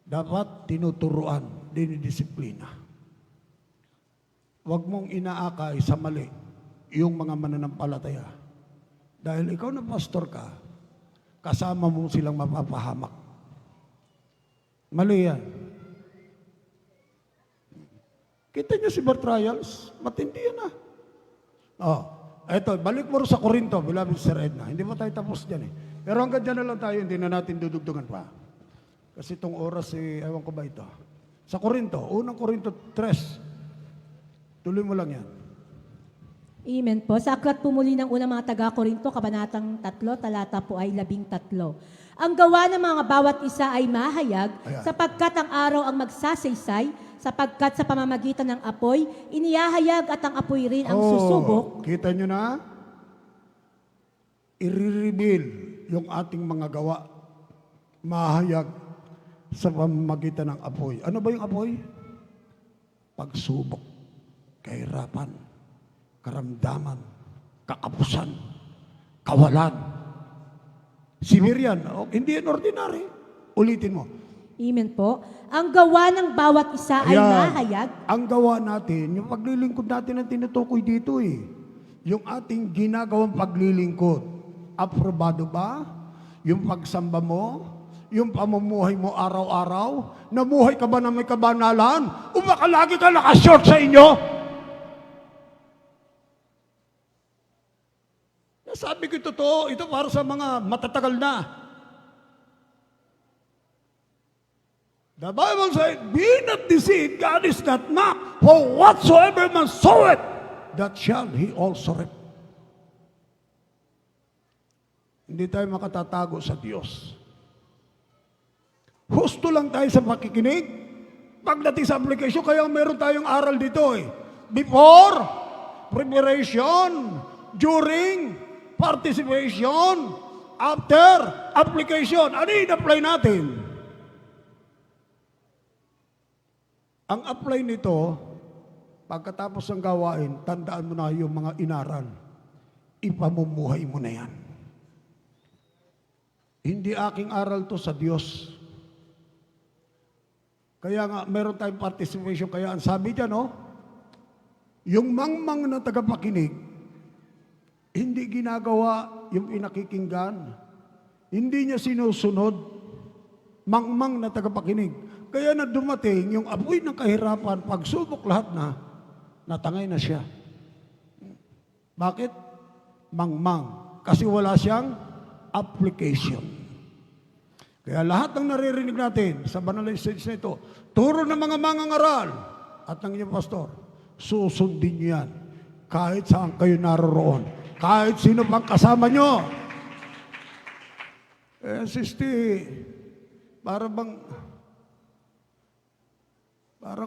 S1: Dapat tinuturuan, dinidisiplina. Huwag mong inaakay sa mali yung mga mananampalataya. Dahil ikaw na pastor ka, kasama mo silang mapapahamak. Mali yan. Kita niyo si Bert Trials, matindi yan ah. Oh, eto, balik mo rin sa Corinto, beloved Sir Edna. Hindi pa tayo tapos dyan eh. Pero hanggang dyan na lang tayo, hindi na natin dudugtungan pa. Kasi itong oras eh, ewan ko ba ito. Sa Corinto, unang Corinto 3. Tuloy mo lang yan.
S2: Amen po. Sa aklat po muli ng unang mga taga-Korinto, kabanatang 3, talata po ay 13. Ang gawa ng mga bawat isa ay mahayag,
S1: Ayan.
S2: sapagkat ang araw ang magsasaysay, sapagkat sa pamamagitan ng apoy, inihahayag at ang apoy rin ang susubok.
S1: Kita nyo na? I-reveal yung ating mga gawa. Mahayag sa pamamagitan ng apoy. Ano ba yung apoy? Pagsubok, kahirapan, karamdaman, kakapusan, kawalan. Siberian, oh, hindi yan ordinary. Ulitin mo.
S2: Amen po. Ang gawa ng bawat isa ay
S1: Ayan.
S2: mahayag.
S1: Ang gawa natin, yung paglilingkod natin ang tinutukoy dito eh. Yung ating ginagawang paglilingkod. Aprobado ba? Yung pagsamba mo? Yung pamumuhay mo araw-araw? Namuhay ka ba na may kabanalan? O baka lagi ka nakashort sa inyo? Sabi ko totoo, ito para sa mga matatagal na. The Bible says, be not deceived, God is not mocked. For whatsoever man soweth, that shall he also reap. Hindi tayo makatatago sa Diyos. Husto lang tayo sa pakikinig. Pagdating sa application, kaya meron tayong aral dito eh. Before, preparation, during, participation, after, application. Ano yung apply natin? Ang apply nito, pagkatapos ng gawain, tandaan mo na yung mga inaral. Ipamumuhay mo na yan. Hindi aking aral to sa Diyos. Kaya nga, meron tayong participation. Kaya ang sabi dyan, no? Yung mangmang na tagapakinig, hindi ginagawa yung inakikinggan. Hindi niya sinusunod. Mangmang na tagapakinig. Kaya na dumating yung apoy ng kahirapan, pagsubok lahat na, natangay na siya. Bakit? Mangmang. Kasi wala siyang application. Kaya lahat ng naririnig natin sa banal na message na ito, turo ng mga mangangaral at ng inyong pastor, susundin niyo yan kahit saan kayo naroroon. Kahit sino pang kasama nyo. Eh, sisti, parang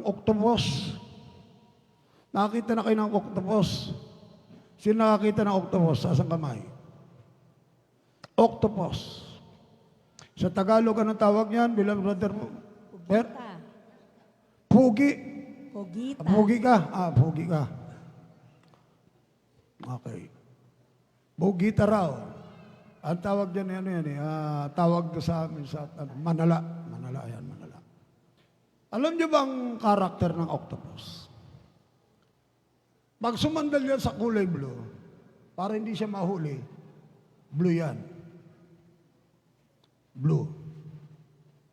S1: octopus. Nakakita na kayo ng octopus. Sino nakakita ng octopus? Sa asang kamay? Octopus. Sa Tagalog, anong tawag niyan, bilang brother mo?
S2: Pugita.
S1: Pugi.
S2: Pugita.
S1: Pugi ka? Pugi ka. Okay. Pugita raw. Ang tawag dyan, tawag ko sa amin sa Manala. Manala, yan, Manala. Alam niyo ba ang karakter ng octopus? Pag sumandal yan sa kulay blue, para hindi siya mahuli, blue yan. Blue.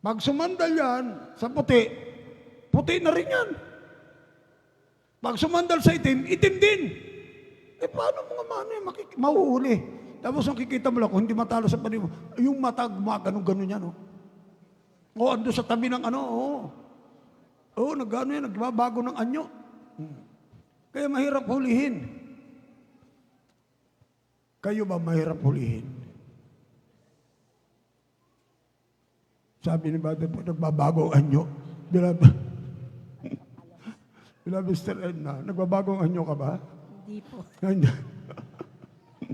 S1: Pag sumandal yan sa puti, puti na rin yan. Pag sumandal sa itim, itim din. Paano mga mano yan mahuhuli? Tapos ang kikita mo lang, kung hindi matalo sa panimo, yung mata, ganun-ganun yan, O, ando sa tabi ng nagano yan, nagbabago ng anyo. Kaya mahirap hulihin. Kayo ba mahirap hulihin? Sabi ni Brother po, nagbabago ang anyo. Bila Mr. Edna, nagbabago ang anyo ka ba?
S2: Hindi po.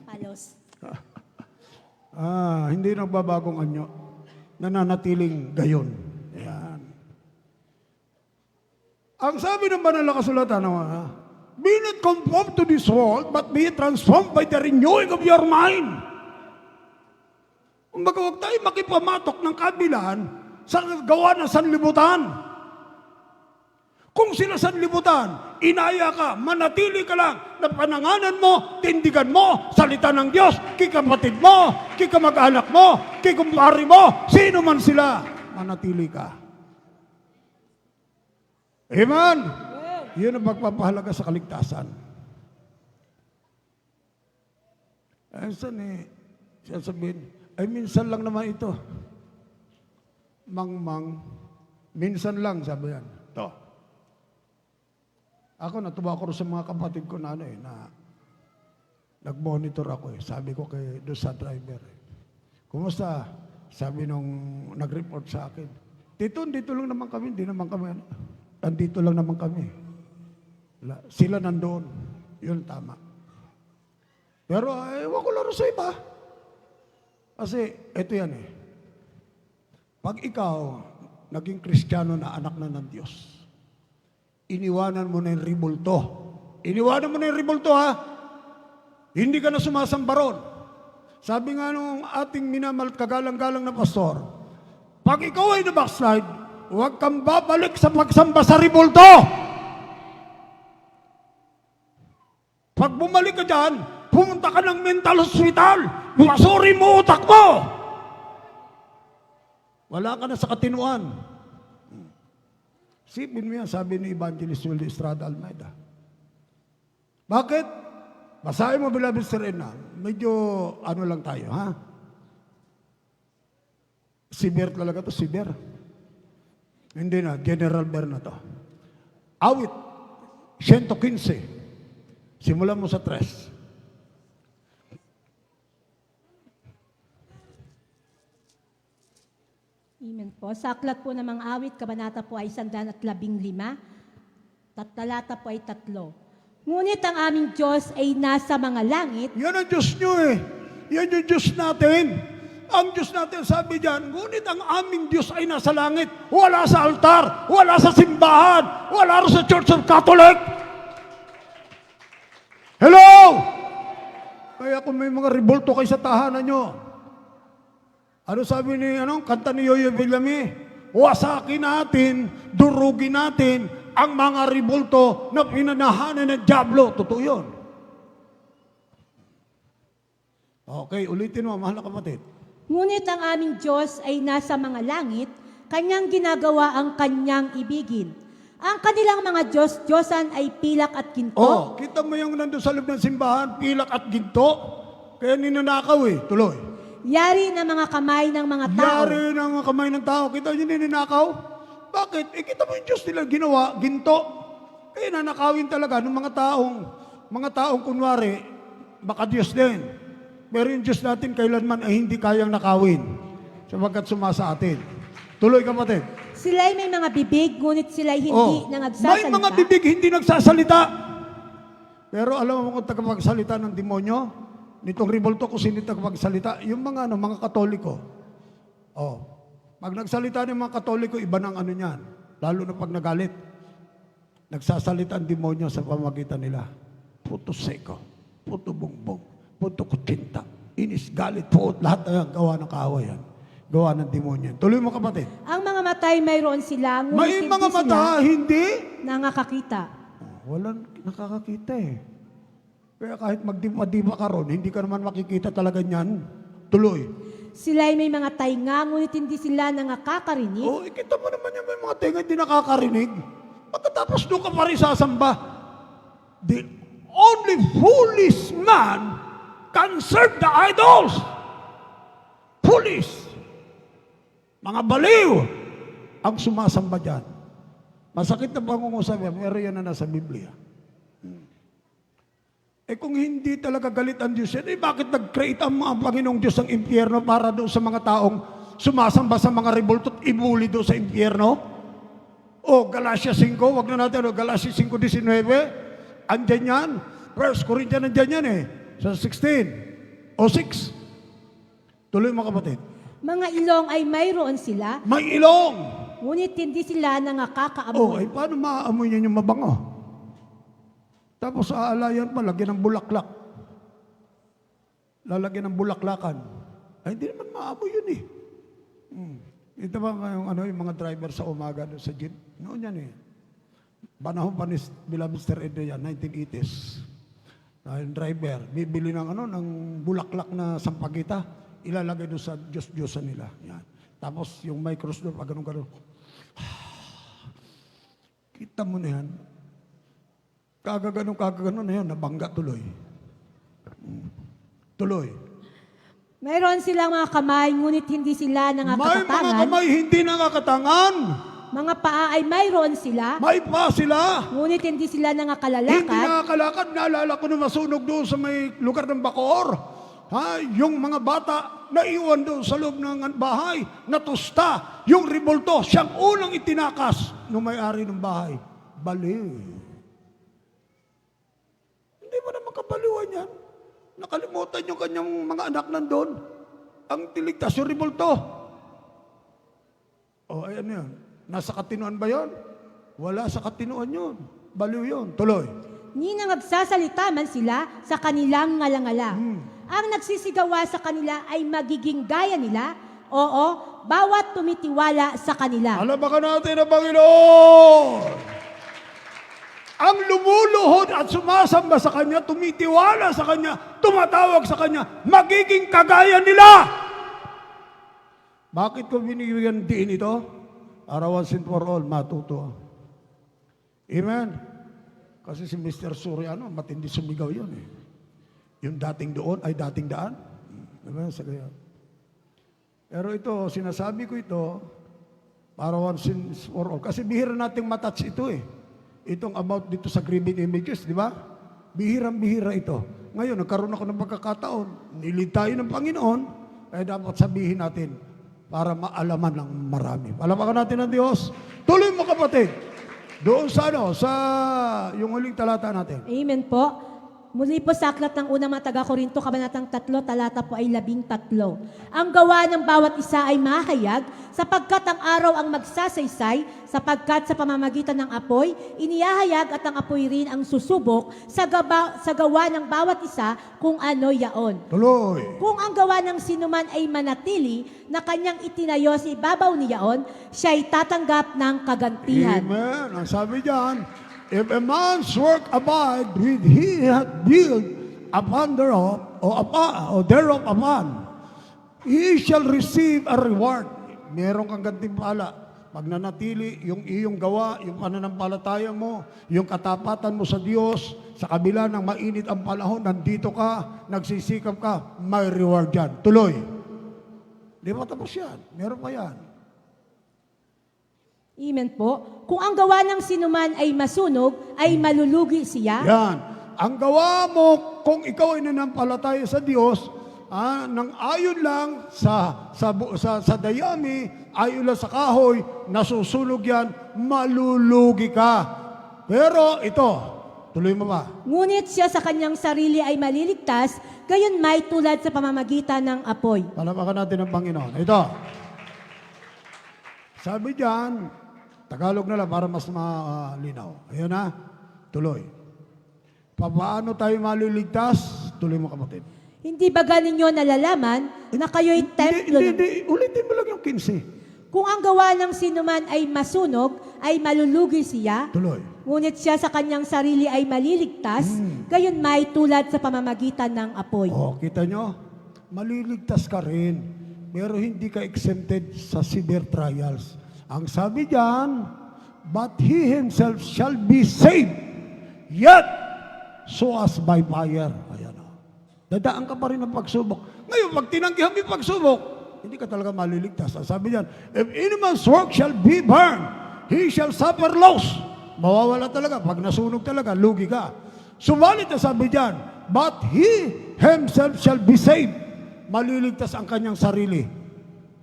S2: Palos.
S1: Hindi nagbabagong anyo. Nananatiling gayon. Ayan. Ang sabi ng banal na kasulatan, be not conformed to this world, but be transformed by the renewing of your mind. Kumbaga, huwag tayo makipamatok ng kabilaan sa gawa ng sanlibutan. Kung sila sanlibutan, inaya ka, manatili ka lang, na pananganan mo, tindigan mo, salita ng Diyos, kikapatid mo, kikamag-anak mo, kikumpari mo, sino man sila, manatili ka. Amen? Yun ang magpapahalaga sa kaligtasan. Siya sabihin, ay minsan lang naman ito. Mang, minsan lang, sabi yan. Ito. Ako, natuwa ko sa mga kapatid ko na na nag-monitor ako Sabi ko doon sa driver, kumusta? Sabi nung nag-report sa akin, dito lang naman kami, hindi naman kami, andito lang naman kami. Sila nandoon. Yun, tama. Pero, ewan ko laro sa iba. Kasi, ito yan Pag ikaw, naging Kristiyano na anak na ng Diyos, iniwanan mo na yung ribulto. Iniwanan mo na yung ribulto, Hindi ka na sumasamba ron. Sabi nga nung ating minamahal kagalang-galang na pastor, pag ikaw ay na-backslide, huwag kang babalik sa pagsamba sa ribulto. Pag bumalik ka dyan, pumunta ka ng mental hospital. Masuri mo utak mo. Wala ka na sa katinuan. Sipin mo yan, sabi ni Evangelist Willie Estrada Almeida. Bakit? Basahin mo bila Mr. Edna. Medyo lang tayo, Severe talaga to, severe. Hindi na, General Bear na to. Awit, 115. Simulan mo sa 3.
S2: Amen po. Sa aklat po ng mga awit, kabanata po ay 115, talata po ay 3. Ngunit ang aming Diyos ay nasa mga langit.
S1: Yan ang Diyos nyo Yan yung Diyos natin. Ang Diyos natin, sabi dyan, ngunit ang aming Diyos ay nasa langit. Wala sa altar, wala sa simbahan, wala sa Church of Catholic. Hello! Kaya kung may mga ribulto kayo sa tahanan nyo, ano sabi ni, kanta ni Yoyo Villame? Wasakin natin, durugin natin ang mga ribulto na pinanahanan ng dyablo. Totoo yun. Okay, ulitin mo, mahal na kapatid.
S2: Ngunit ang aming Diyos ay nasa mga langit, kanyang ginagawa ang kanyang ibigin. Ang kanilang mga Diyos-Diyosan ay pilak at ginto.
S1: Kita mo yung nandun sa loob ng simbahan, pilak at ginto. Kaya ninanakaw Tuloy.
S2: Yari na mga kamay ng mga tao.
S1: Yari ng mga kamay ng tao. Kita nyo ninanakaw? Bakit? Kita mo yung Diyos nila ginawa, ginto. Kaya nanakawin talaga ng mga taong kunwari, baka Diyos din. Pero yung Diyos natin kailanman ay hindi kayang nakawin. Sapagkat sumasa atin. Tuloy kapatid.
S2: Sila'y may mga bibig, ngunit sila'y hindi na nagsasalita.
S1: May mga bibig hindi nagsasalita. Pero alam mo kung tagapagsalita ng demonyo? Nitong ribulto ko sino tagapagsalita? Yung mga Katoliko. Oh. Pag nagsalita ng mga Katoliko, iba ng ano niyan. Lalo na pag nagalit. Nagsasalita ang demonyo sa pamagitan nila. Puto seko, puto bongbong, puto kutsinta, inis, galit, puot, lahat ng gawa ng kahawayan. Gawa ng demonyo. Tuloy mo kapatid.
S2: Ang mga mata ay mayroon sila, ngunit
S1: May
S2: hindi
S1: mga mata,
S2: sila
S1: hindi.
S2: nangakakita.
S1: Walang nakakakita eh. Kaya kahit magdiba ka ron, hindi ka naman makikita talaga niyan. Tuloy.
S2: Sila ay may mga tainga, ngunit hindi sila nangakakarinig.
S1: Oh, ikita mo naman yung may mga tenga hindi nakakarinig. Pagkatapos doon ka pa rin sasamba. The only foolish man can serve the idols. Foolish. Mga baliw ang sumasamba dyan. Masakit na pangungusap yan, pero yan na nasa Biblia. Eh kung hindi talaga galit ang Diyos yan, eh bakit nag-create ang mga Panginoong Diyos ng impyerno para doon sa mga taong sumasamba sa mga rebulto at ibuli doon sa impyerno? O Galatia 5, wag na natin, Galatia 5:19, andyan yan. 1 Corinthians andyan yan eh, sa 16 o 6. Tuloy mga kapatid.
S2: Mga ilong ay mayroon sila,
S1: May ilong!
S2: ngunit hindi sila
S1: Oh,
S2: nangakakaamoy.
S1: ay paano maaamoy niya yung mabango? Tapos aalayan pa, lagyan ng bulaklak. Lalagyan ng bulaklakan. Ay, hindi naman maamoy yun eh. Ito ba yung mga driver sa umaga doon sa jeep? Noon yan eh. Panahon pa ni Mr. Edo yan, 1980s. Yung driver, bibili ng bulaklak na sampagita, ilalagay doon sa Diyos-Diyosan nila. Yan. Tapos yung micros doon, pag ganun-ganun. Kita mo na yan. Kagaganon na yun, nabangga tuloy. Tuloy.
S2: Mayroon silang mga kamay, ngunit hindi sila
S1: May mga
S2: nangakatangan.
S1: kamay hindi nakakatangan.
S2: Mga paa ay mayroon sila,
S1: May pa sila.
S2: ngunit hindi sila
S1: Hindi
S2: nangakalalakad.
S1: nakakalakad. Naalala ko na masunog doon sa may lugar ng Bacoor. Yung mga bata naiwan doon sa loob ng bahay, natusta. Yung rebulto, siyang unang itinakas ng may-ari ng bahay. Baliw. Hindi mo na makabaliwan yan. Nakalimutan yung kanyang mga anak nandun. Ang tiligtas yung rebulto. O, ayan yan. Nasa katinuan ba yon? Wala sa katinuan yun. Baliw yun. Tuloy.
S2: Ni nangagsasalita man sila sa kanilang ngalangala. Ang nagsisigawa sa kanila ay magiging gaya nila. Oo, bawat tumitiwala sa kanila.
S1: Alabakan natin ang Panginoon. Ang lumuluhod at sumasamba sa Kanya, tumitiwala sa Kanya, tumatawag sa Kanya, magiging kagaya nila. Bakit ko binibigyan diin ito? Para once and for all, matuto. Amen? Kasi si Mr. Soriano, matindi sumigaw yun eh. Yung dating doon ay dating daan. Diba? Sa kaya. Pero ito, sinasabi ko ito, para once and for all. Kasi bihira nating matouch ito eh. Itong about dito sa graven images, di ba? Bihirang-bihira ito. Ngayon, nagkaroon ako ng pagkakataon. Nilid tayo ng Panginoon, kaya dapat sabihin natin para maalaman ng marami. Palapakan natin ang Diyos. Tuloy mo kapatid. Doon sa yung huling talata natin.
S2: Amen po. Muli po sa aklat ng unang mga taga-Korinto, kabanatang 3, talata po ay 13. Ang gawa ng bawat isa ay mahayag, sapagkat ang araw ang magsasaysay, sapagkat sa pamamagitan ng apoy, inihahayag at ang apoy rin ang susubok sa gawa ng bawat isa kung ano yaon.
S1: Tuloy.
S2: Kung ang gawa ng sinuman ay manatili na kanyang itinayo sa ibabaw niyaon, siya'y tatanggap ng kagantihan.
S1: Amen. Ang sabi diyan, if a man's work abide with he hath built upon thereof, or thereof upon, he shall receive a reward. Meron kang gantimpala. Pag nanatili yung iyong gawa, yung pananampalataya mo, yung katapatan mo sa Diyos, sa kabila ng mainit ang panahon, nandito ka, nagsisikap ka, may reward yan. Tuloy. Di ba tapos yan? Meron pa yan.
S2: Amen po. Kung ang gawa ng sinuman ay masunog, ay malulugi siya.
S1: Yan. Ang gawa mo, kung ikaw ay nanampalataya sa Diyos, nang ayon lang sa dayami, ayon lang sa kahoy, nasusunog yan, malulugi ka. Pero ito, tuloy mo ba?
S2: Ngunit siya sa kanyang sarili ay maliligtas, gayon may tulad sa pamamagitan ng apoy.
S1: Palapakan natin ang Panginoon. Ito, Sabi diyan, Tagalog na lang para mas malinaw. Ayan na, tuloy. Paano tayo maliligtas? Tuloy mo kapatid.
S2: Hindi ba ninyo nalalaman na kayo'y templo ng...
S1: Hindi. Ulitin mo lang yung 15.
S2: Kung ang gawa ng sinuman ay masunog, ay malulugi siya,
S1: Tuloy.
S2: ngunit siya sa kanyang sarili ay maliligtas, gayon may tulad sa pamamagitan ng apoy.
S1: Oh, kita nyo? Maliligtas ka rin. Pero hindi ka exempted sa severe trials. Ang sabi diyan, but he himself shall be saved, yet so as by fire. Ayan o. Dadaan ka pa rin ng pagsubok. Ngayon, pag tinanggihan mo yung pagsubok, hindi ka talaga maliligtas. Ang sabi diyan, if any man's work shall be burned, he shall suffer loss. Mawawala talaga. Pag nasunog talaga, lugi ka. Subalit na sabi diyan, but he himself shall be saved. Maliligtas ang kanyang sarili.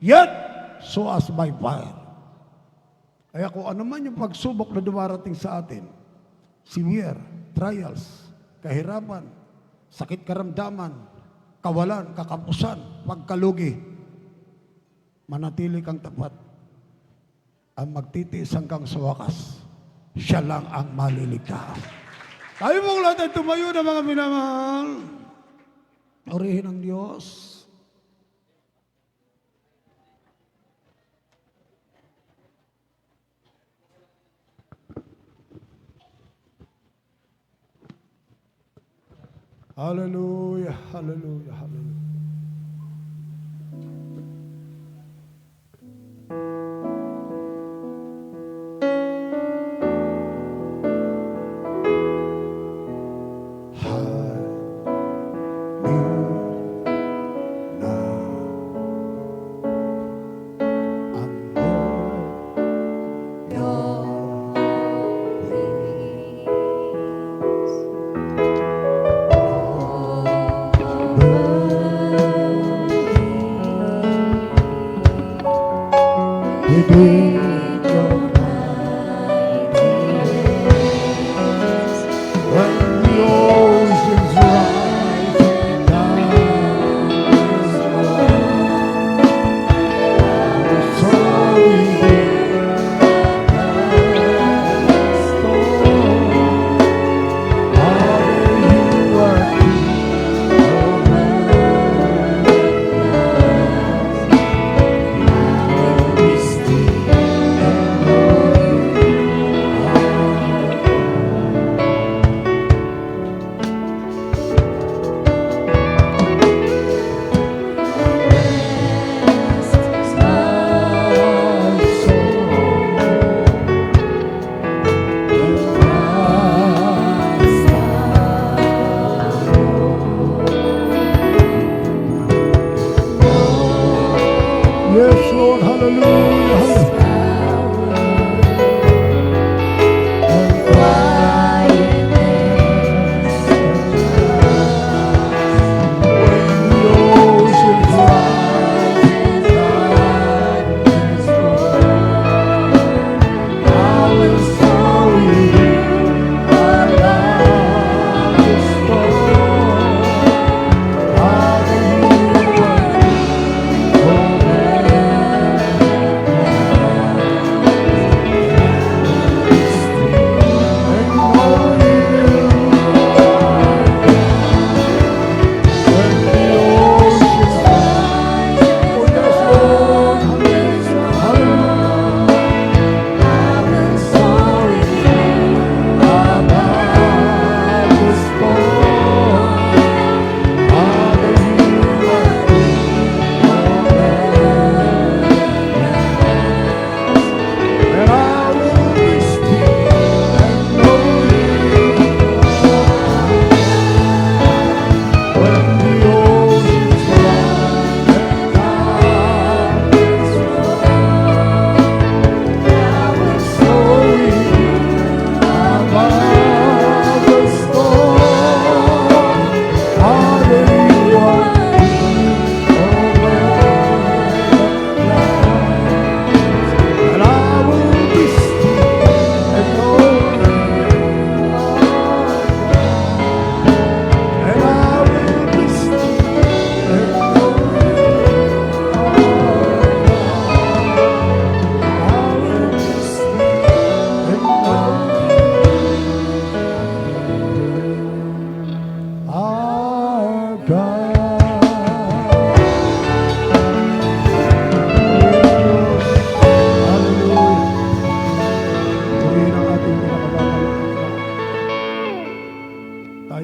S1: Yet, so as by fire. Kaya kung ano man yung pagsubok na dumarating sa atin, severe, trials, kahirapan, sakit karamdaman, kawalan, kakapusan, pagkalugi, manatili kang tapat. Ang magtitiis hanggang sa wakas, siya lang ang maliligtas. Tayo mong lahat ay tumayo na mga minamahal. Purihin ang Diyos. Hallelujah, hallelujah, hallelujah.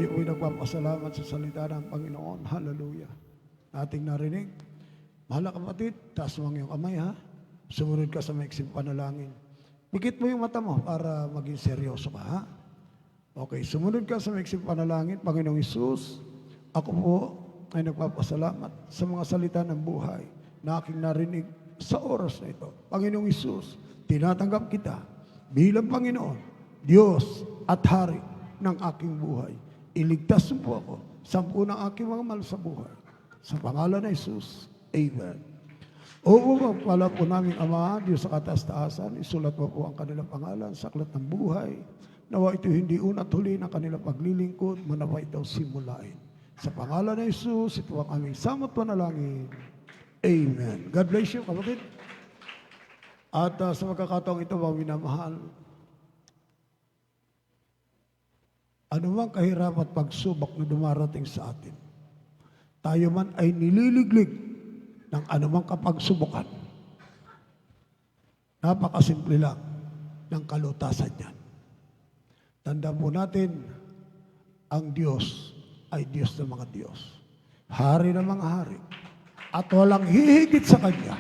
S1: tayo ay nagpapasalamat sa salita ng Panginoon. Hallelujah. Ating narinig. Mahal na kapatid, taas mo ang iyong kamay ha. Sumunod ka sa maiksing panalangin. Pikit mo yung mata mo para maging seryoso ka ha. Okay, sumunod ka sa maiksing panalangin. Panginoong Hesus, ako po ay nagpapasalamat sa mga salita ng buhay na aking narinig sa oras na ito. Panginoong Hesus, tinatanggap kita bilang Panginoon, Diyos at Hari ng aking buhay. Iligtas mo po ako sa ng aking mga mahal sa buhay. Sa pangalan ng Hesus, Amen. Oo, pala po namin Ama, Diyos sa kataas-taasan, isulat mo po ang kanilang pangalan sa aklat ng buhay. Nawa ito hindi una't huli ng kanilang paglilingkod, manawa ito simulain. Sa pangalan ng Hesus, ito ang aming samot panalangin. Amen. God bless you, kapatid. At sa magkakataong ito, mga minamahal, anumang kahirap at pagsubok na dumarating sa atin, tayo man ay nililiglig ng anumang kapagsubukan. Napakasimple lang ng kalutasan niyan. Tandaan po natin, ang Diyos ay Diyos ng mga Diyos. Hari ng mga hari. At walang hihigit sa Kanya.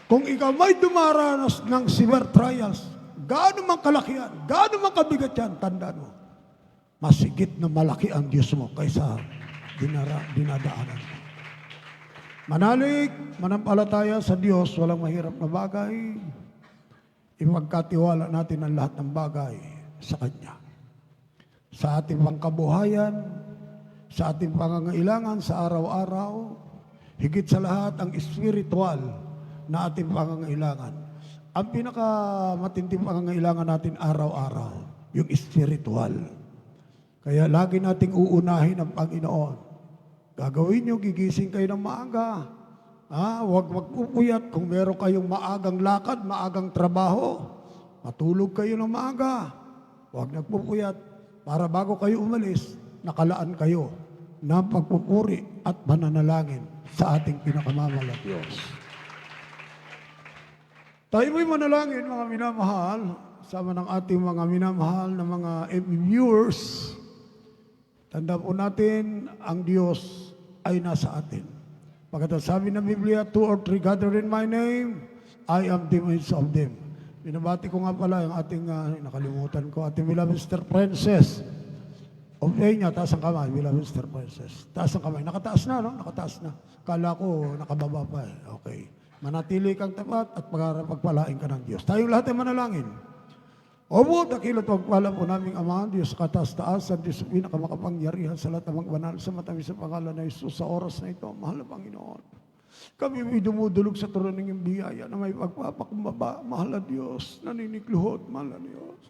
S1: Kung ikaw may dumaranas ng severe trials, gaano mang kalakihan, gaano mang kabigat yan, tandaan mo, masigit na malaki ang Diyos mo kaysa dinadaanan mo. Manalig, manampalataya sa Diyos, walang mahirap na bagay. Ipagkatiwala natin ang lahat ng bagay sa Kanya. Sa ating pangkabuhayan, sa ating pangangailangan sa araw-araw, higit sa lahat ang spiritual na ating pangangailangan. Ang pinakamatinding pangangailangan natin araw-araw, yung spiritual. Kaya lagi nating uunahin ang Panginoon. Gagawin nyo, gigising kayo ng maaga. Huwag magpupuyat. Kung meron kayong maagang lakad, maagang trabaho, matulog kayo ng maaga. Huwag nagpupuyat. Para bago kayo umalis, nakalaan kayo ng pagpupuri at mananalangin sa ating pinakamamahal na Diyos. Tayo mo'y manalangin, mga minamahal, sama ng ating mga minamahal na mga viewers. Tandaan po natin, ang Diyos ay nasa atin. Pagkatapos sabi ng Biblia, 2 or 3 gather in my name, I am the midst of them. Binabati ko nga pala yung ating, nakalimutan ko, ating beloved Sister Princess. Okay niya, taas ang kamay, beloved Sister Princess. Taas ang kamay. Nakataas na, no? Nakataas na. Kala ko, nakababa pa eh. Okay. Manatili kang tapat at pagpalain ka ng Diyos. Tayong lahat ay manalangin. Opo, dakilat pagpala po naming Ama, Diyos kataas-taas, ang Diyos pinakamakapangyarihan sa lahat ng mga banal sa matamis sa pangalan na Isus sa oras na ito. Mahal na Panginoon. Kami may dumudulog sa turon ng iyong biyaya na may pagpapakumbaba. Mahal na Diyos, naninikluhod, mahal na Diyos.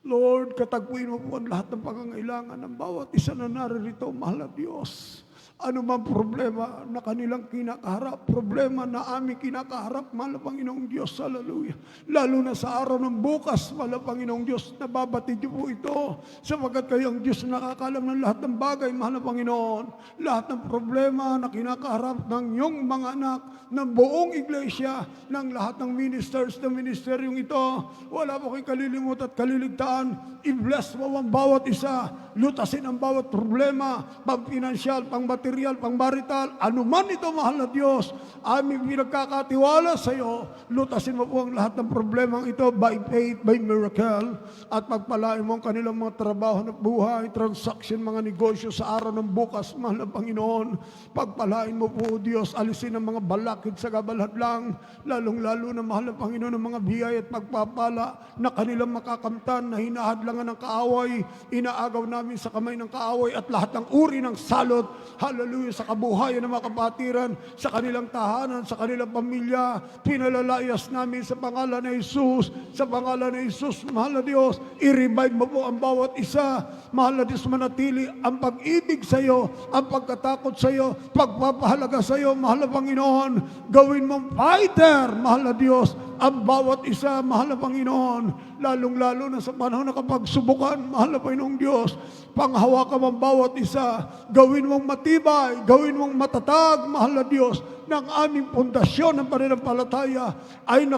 S1: Lord, katagpuin mo po ang lahat ng pangangailangan ng bawat isa na naririto, mahal na Diyos. Ano man problema na kanilang kinakaharap, problema na aming kinakaharap, mahal na Panginoong Diyos, hallelujah. Lalo na sa araw ng bukas, mahal na Panginoong Diyos, nababatid niyo po ito, sapagkat kayo ang Diyos na nakakalam ng lahat ng bagay, mahal na Panginoon. Lahat ng problema na kinakaharap ng iyong mga anak, ng buong iglesia, ng lahat ng ministers, ng ministeryong ito, wala po kayong kalilimut at kaliligtaan. I-bless mo ang bawat isa, lutasin ang bawat problema, pang-pinansyal, pang-material, pang-marital, anuman ito, mahal na Diyos, aming pinagkakatiwala sa iyo, lutasin mo po ang lahat ng problemang ito by faith, by miracle, at pagpalain mo ang kanilang mga trabaho na buhay, transaction, mga negosyo sa araw ng bukas, mahal na Panginoon, pagpalain mo po, Diyos, alisin ang mga balakid sa kabalhadlang, lalong-lalo na mahal na Panginoon ng mga biyaya at pagpapala na kanilang makakamtan na hinahadlangan ng kaaway, inaagaw namin sa kamay ng kaaway at lahat ng uri ng salot, hallelujah, sa kabuhayan ng mga kapatiran, sa kanilang tahanan, sa kanilang pamilya, pinalalayas namin sa pangalan ng Hesus, sa pangalan ng Hesus, mahal na Diyos, i-revive mo po ang bawat isa, mahal na Diyos, manatili ang pag-ibig sa iyo, ang pagkatakot sa iyo, pagpapahalaga sa iyo, mahal na Panginoon, gawin mong fighter, mahal na Diyos, ang bawat isa, mahal na Panginoon, lalong-lalo na sa panahon na kapag subukan, mahal na Panginoong Diyos, panghawakan mo ang bawat isa, gawin mong matibay, gawin mong matatag, mahal na Diyos, ng aming pundasyon ng pananampalataya ay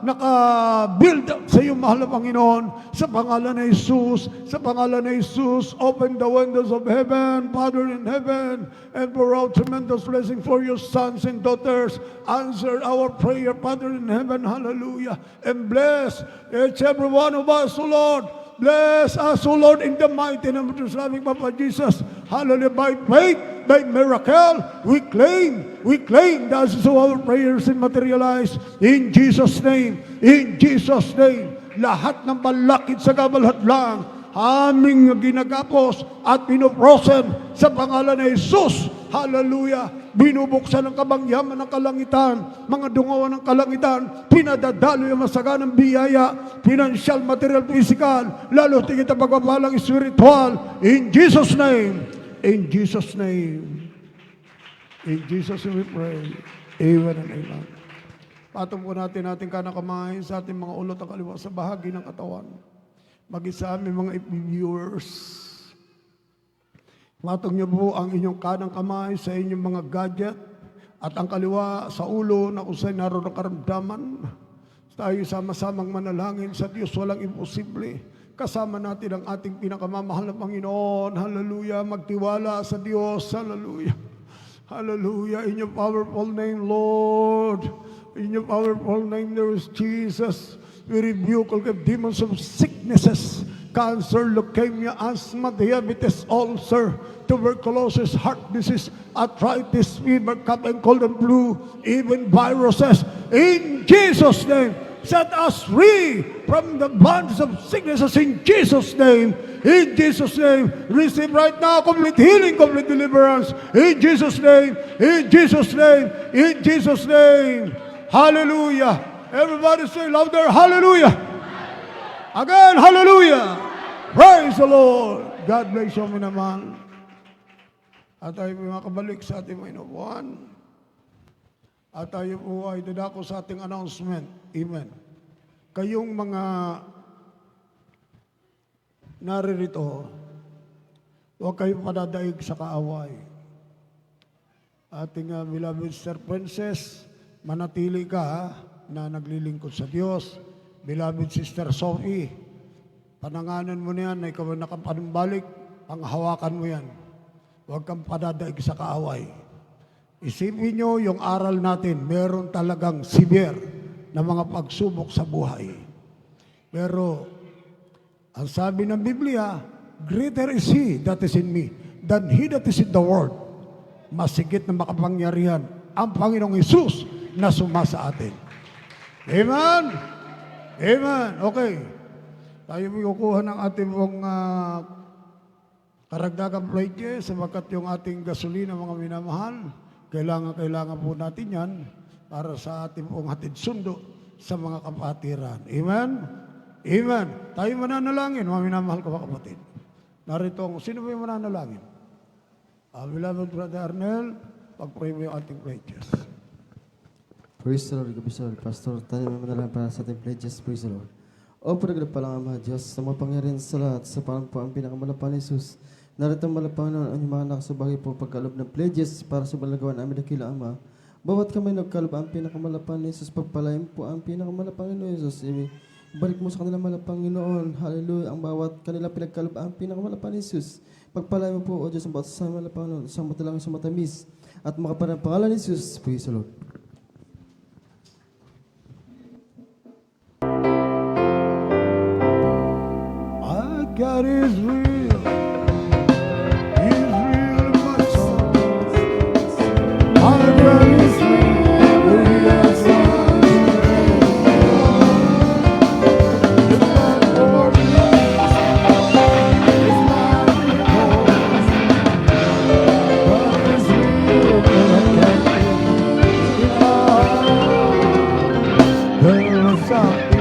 S1: naka-build up sa iyo, mahal na Panginoon, sa pangalan ng Jesus, sa pangalan ng Jesus. Open the windows of heaven, Father in heaven, and pour out tremendous blessing for your sons and daughters. Answer our prayer, Father in heaven, hallelujah, and bless each every one of us, O Lord. Bless us, O Lord, in the mighty name of the loving Papa Jesus. Hallelujah. By faith, by miracle, we claim that so our prayers and materialize in Jesus' name. In Jesus' name. Lahat ng balakid sa kabalatlang aming ginagapos at pinoprosen sa pangalan ng Jesus. Hallelujah. Binubuksan ng kabangyaman ng kalangitan, mga dungawan ng kalangitan, pinadadalo yung masaganang biyaya, financial, material, physical, lalo tingin ang pagpapalang spiritual. In Jesus' name. In Jesus' name. In Jesus' name we pray. Amen and amen. Patong po natin ating kanang kamay sa ating mga ulot at kaliwa sa bahagi ng katawan. Mag-isa aming mga viewers. Patong niyo po ang inyong kanang kamay sa inyong mga gadget at ang kaliwa sa ulo na kung saan naroon ang karamdaman. Tayo sama-samang manalangin sa Diyos, walang imposible. Kasama natin ang ating pinakamamahal na Panginoon. Hallelujah. Magtiwala sa Diyos. Hallelujah. Hallelujah. In your powerful name, Lord. In your powerful name, there is Jesus. We rebuke all the demons of sicknesses, cancer, leukemia, asthma, diabetes, ulcer, tuberculosis, heart disease, arthritis, fever, cough and cold and flu, even viruses. In Jesus' name, set us free from the bonds of sicknesses in Jesus' name. In Jesus' name, receive right now complete healing, complete deliverance. In Jesus' name, in Jesus' name, in Jesus' name. Hallelujah. Everybody say louder, hallelujah. Again, hallelujah. Praise the Lord. God bless you naman. At tayo po makabalik sa ating mga inupuan. At tayo po ay dadako sa ating announcement. Amen. Kayong mga naririto, huwag kayong padadaig sa kaaway. Ating beloved Sister Princess, manatili ka na naglilingkod sa Diyos. Beloved Sister Sophie, pananganan mo na yan na ikaw ay nakapanumbalik, panghawakan mo yan. Huwag kang padadaig sa kaaway. Isipin nyo yung aral natin, meron talagang severe na mga pagsubok sa buhay. Pero, ang sabi ng Biblia, greater is He that is in me than he that is in the world. Masigit na makapangyarihan ang Panginoong Hesus na sumasa atin. Amen? Amen. Okay. Tayo may kukuha ng ating pong karagdagang pledges sapagkat yung ating gasolina, mga minamahal, kailangan po natin yan para sa ating pong hatid sundo sa mga kapatiran. Amen? Amen. Tayo mananalangin, mga minamahal ko mga kapatid. Narito ang, sino ba yung mananalangin? Beloved Brother Arnel, pag-pray mo yung ating pledges.
S3: Praise the Lord, Gabi Pastor, tayo may manalang para sa ating pledges, praise the Lord. O pagkagala pa lang, Ama Diyos, sa mga pangyarihan sa lahat, sa parang po ang pinakamalapang ni Jesus, narito ang malapang na ang mga nakasabagay po pagkalob ng pledges para sa balagawan namin dakila, Ama. Bawat kami nagkalob ang pinakamalapang ni Jesus, pagpalain po ang pinakamalapang ni Jesus. Balik mo sa kanila malapang Panginoon, hallelujah, ang bawat kanila pinagkalob ang pinakamalapang ni Jesus. Pagpalain mo po, O Diyos, ang bawat sa malapang Panginoon, sa matalang sa matamis, at makaparang pangalan ni Jesus, praise the Lord.
S1: God is real. He's real in my soul. Our God is real. He has done it. It's not for me. It's not because God is real. And I can't there is something.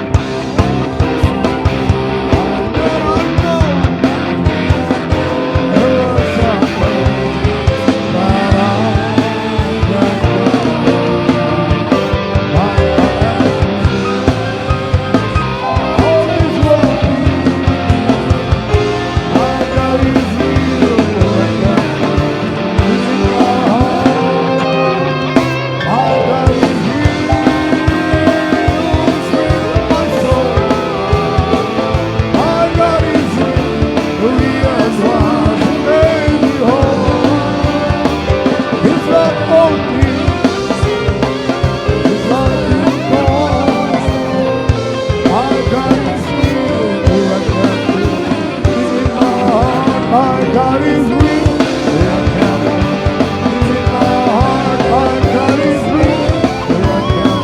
S1: God is real. I can believe in my heart, my God is real. I can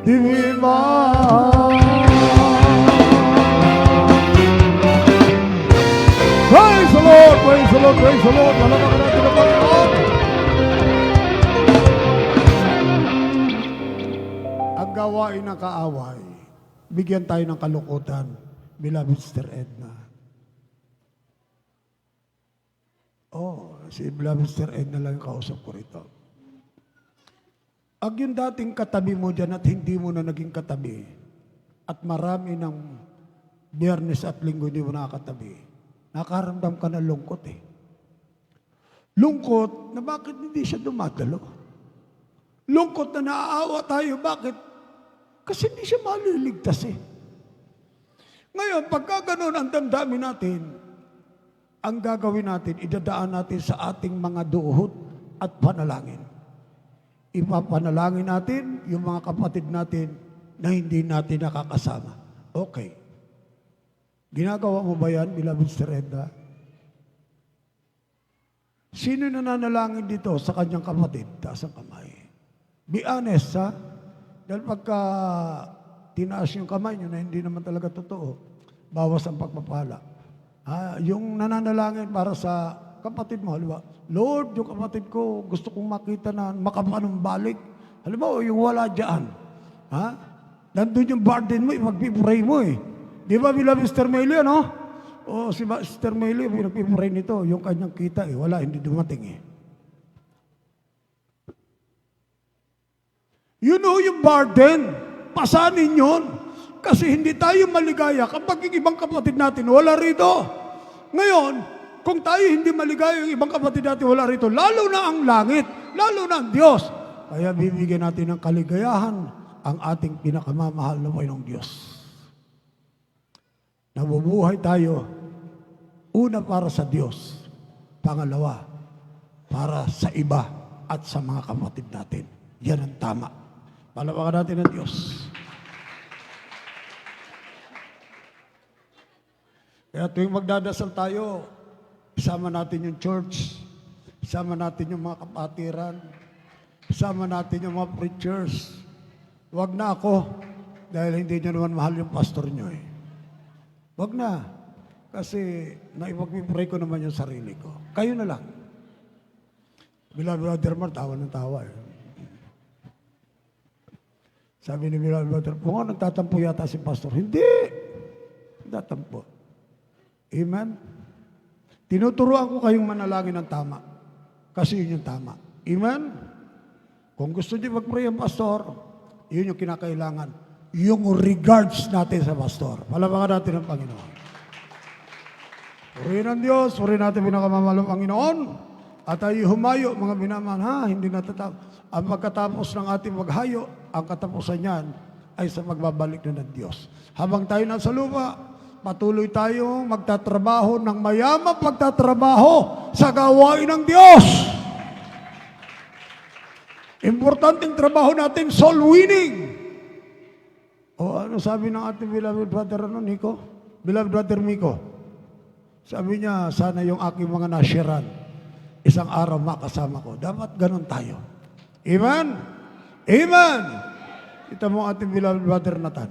S1: believe in my heart. Praise the Lord, praise the Lord, praise the Lord. Palakpakan natin ang Panginoon. Ang gawain ng kaaway, bigyan tayo ng kalukutan, beloved Sister Edna. Si beloved Sister Edna lang yung kausap ko rito. Ang yung dating katabi mo dyan at hindi mo na naging katabi, at marami ng Biyernes at Linggo hindi mo nakakatabi, nakaramdam ka ng lungkot eh. Lungkot na bakit hindi siya dumadalo? Lungkot na naaawa tayo, bakit? Kasi hindi siya maliligtas eh. Ngayon, pagka ganun ang damdamin natin, ang gagawin natin, idadaan natin sa ating mga duhot at panalangin. Ipapanalangin natin yung mga kapatid natin na hindi natin nakakasama. Okay. Ginagawa mo ba yan, beloved Sister Edna? Sino nananalangin dito sa kanyang kapatid? Taas ang kamay. Be honest, ha? Dahil pagka tinaas yung kamay nyo na hindi naman talaga totoo, bawas ang pagpapala. Yung nananalangin para sa kapatid mo, halimbawa, Lord, yung kapatid ko, gusto kong makita na makapanumbalik. Halimbawa, yung wala dyan. Nandun yung burden mo, ipag-pray mo eh. Di ba, beloved Sister Melia, no? Si Sister Melia, pinag-pray nito, yung kanyang kita eh, wala, hindi dumating eh. You know yung burden, pasanin yun. Kasi hindi tayo maligaya kapag yung ibang kapatid natin wala rito. Ngayon, kung tayo hindi maligaya yung ibang kapatid natin wala rito, lalo na ang langit, lalo na ang Diyos. Kaya bibigyan natin ng kaligayahan ang ating pinakamamahal na Panginoong Diyos. Nabubuhay tayo, una para sa Diyos, pangalawa, para sa iba at sa mga kapatid natin. Yan ang tama. Palawakan natin ang Diyos. Kaya tuwing magdadasal tayo, isama natin yung church, isama natin yung mga kapatiran, isama natin yung mga preachers. Huwag na ako, dahil hindi nyo naman mahal yung pastor nyo eh. Huwag na, kasi naipag-pray ko naman yung sarili ko. Kayo na lang. Beloved Brother Mar, tawa ng tawa eh. Sabi ni Beloved Brother, kung nagtatampo yata si pastor, hindi. Nagtatampo. Amen? Tinuturuan ko kayong manalangin ng tama. Kasi yun yung tama. Amen? Kung gusto niyo mag-pray ang pastor, yun yung kinakailangan. Yung regards natin sa pastor. Palapakan natin ang Panginoon. Purihin ang Diyos, purihin natin pinakamamalang Panginoon. At tayo humayo, mga binaman, hindi natatapos. Ang pagkatapos ng ating maghayo, ang katapusan niyan ay sa magbabalik na ng Diyos. Habang tayo nasa lupa, patuloy tayong magtatrabaho ng mayamang pagtatrabaho sa gawain ng Diyos. Importanteng trabaho natin, soul winning. Ano sabi ng ating beloved brother Nico? Beloved brother Miko. Sabi niya, sana yung aking mga nasyaran, isang araw makasama ko. Dapat ganun tayo. Amen? Amen! Ito mo ating beloved brother Nathan.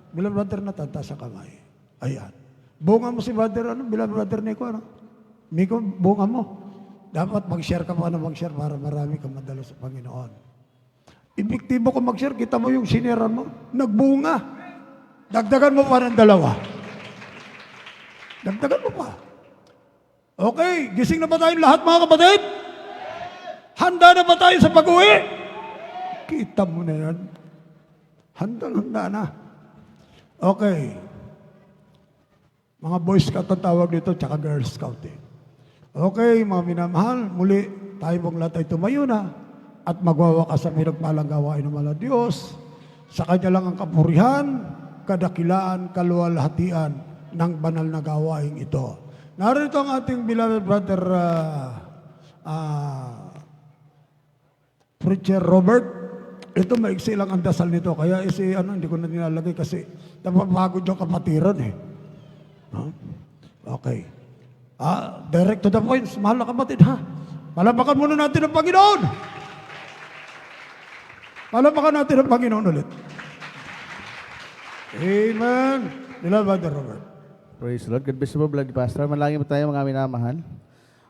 S1: Beloved brother Nathan, taas ang kamay. Ayan. Bunga mo si brother, beloved brother Nico, Nico, bunga mo. Dapat mag-share ka pa na mag-share para marami kang madalo sa Panginoon. Epektibo ko mag-share, kita mo yung sineran mo, nagbunga. Dagdagan mo pa ng 2. Dagdagan mo pa. Okay, gising na ba tayong lahat mga kapatid? Handa na ba tayo sa pag-uwi? Kita mo na yan. Handa na. Okay. Mga Boy Scout ang tawag dito, tsaka Girl Scout eh. Okay, mga minamahal, muli tayo pong lahat ay tumayo na at magwawakas sa pinagpalang gawain ng mga Diyos. Sa Kanya lang ang kapurihan, kadakilaan, kaluwalhatian ng banal na gawain ito. Narito ang ating beloved brother Preacher Robert. Ito maiksi lang ang dasal nito. Kaya hindi ko na nilalagay kasi napapagod yung kapatiran eh. Okay. Direct to the point, mahal na kapatid ha. Palapakan muna natin ang Panginoon. Palapakan natin ang Panginoon ulit. Amen. Nila Brother Robert.
S4: Praise the Lord. God bless you po, Blood Pastor. Manalangin po tayo, mga minamahal.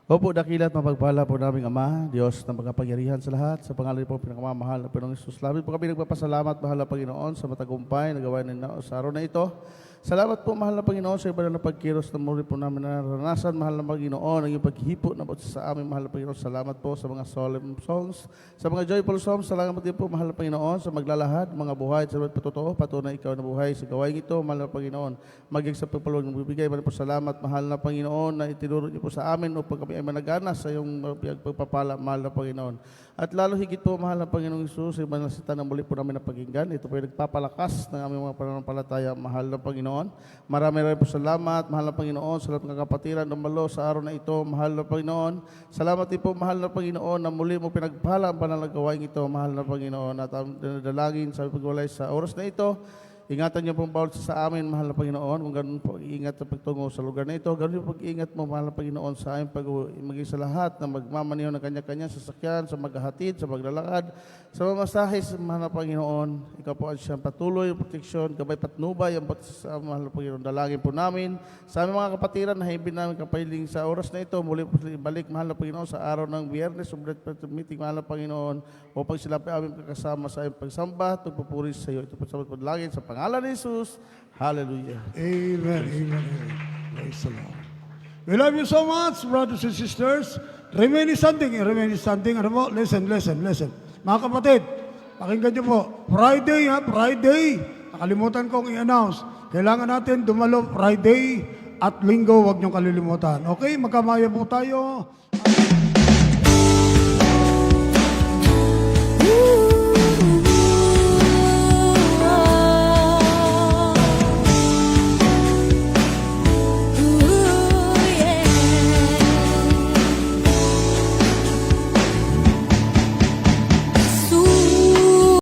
S4: Opo, dakilat mapagpala po naming Ama, Diyos na magkapangyarihan sa lahat, sa pangalan po pinakamamahal na Panginoong Isus. Labi po kami nagpapasalamat, mahal na Panginoon, sa matagumpay na gawain ninyo sa araw na ito. Salamat po, mahal na Panginoon, sa iba na pagkiros na muli po namin naranasan, mahal na Panginoon, ang iyong paghipo na po sa amin, mahal na Panginoon. Salamat po sa mga solemn songs, sa mga joyful songs. Salamat din po, mahal na Panginoon, sa maglalahad, mga buhay, sa mga patotoo, patunay ikaw na buhay sa gawain ito, mahal na Panginoon. Maging sa pagpalawag ng bibigay, mahal po salamat, mahal na Panginoon, na itinuro niyo po sa amin upang kami ay managana sa iyong pagpapala, mahal na Panginoon. At lalo higit po, mahal na Panginoong Isus, sa ibang nasita na muli po namin napakinggan. Ito po ay nagpapalakas ng aming mga pananampalataya, mahal na Panginoon. Marami po salamat, mahal na Panginoon, sa lahat ng kapatiran dumalo sa araw na ito, mahal na Panginoon. Salamat din po, mahal na Panginoon, na muli mo pinagpala ang banal na gawain ito, mahal na Panginoon. At ang dalangin sa pagwalay sa oras na ito, ingatan niyo pong bawat sa amin, mahal na Panginoon. Kung ganoon po, iingat sa pagtungo sa lugar na ito. Ganoon po pag-iingat mo, mahal na Panginoon, sa aming maging sa lahat na magmamaniho ng kanya-kanya sasakyan, sa maghahatid, sa maglalakad, sa mamasahe, mahal na Panginoon. Ikaw po ang siyang patuloy, proteksyon, gabay patnubay, ang sa mahal na Panginoon. Dalangin po namin sa aming mga kapatiran na hibin namin kapahiling sa oras na ito. Muli po balik, mahal na Panginoon, sa araw ng Biyernes, sublet meeting, mahal na Panginoon, upang sila pa aming kakasama sa aming pagsamba, tugpupuri sa iyo. Ito po sa pagdalangin sa pangalan ni Jesus. Hallelujah.
S1: Amen. Amen. Amen. Praise the Lord. We love you so much, brothers and sisters. Remain standing. Remain standing. Ano po? Listen. Mga kapatid, pakinggan niyo po. Friday. Nakalimutan kong i-announce. Kailangan natin dumalo Friday at Linggo. Huwag niyong kalilimutan. Okay? Magkamaya po tayo.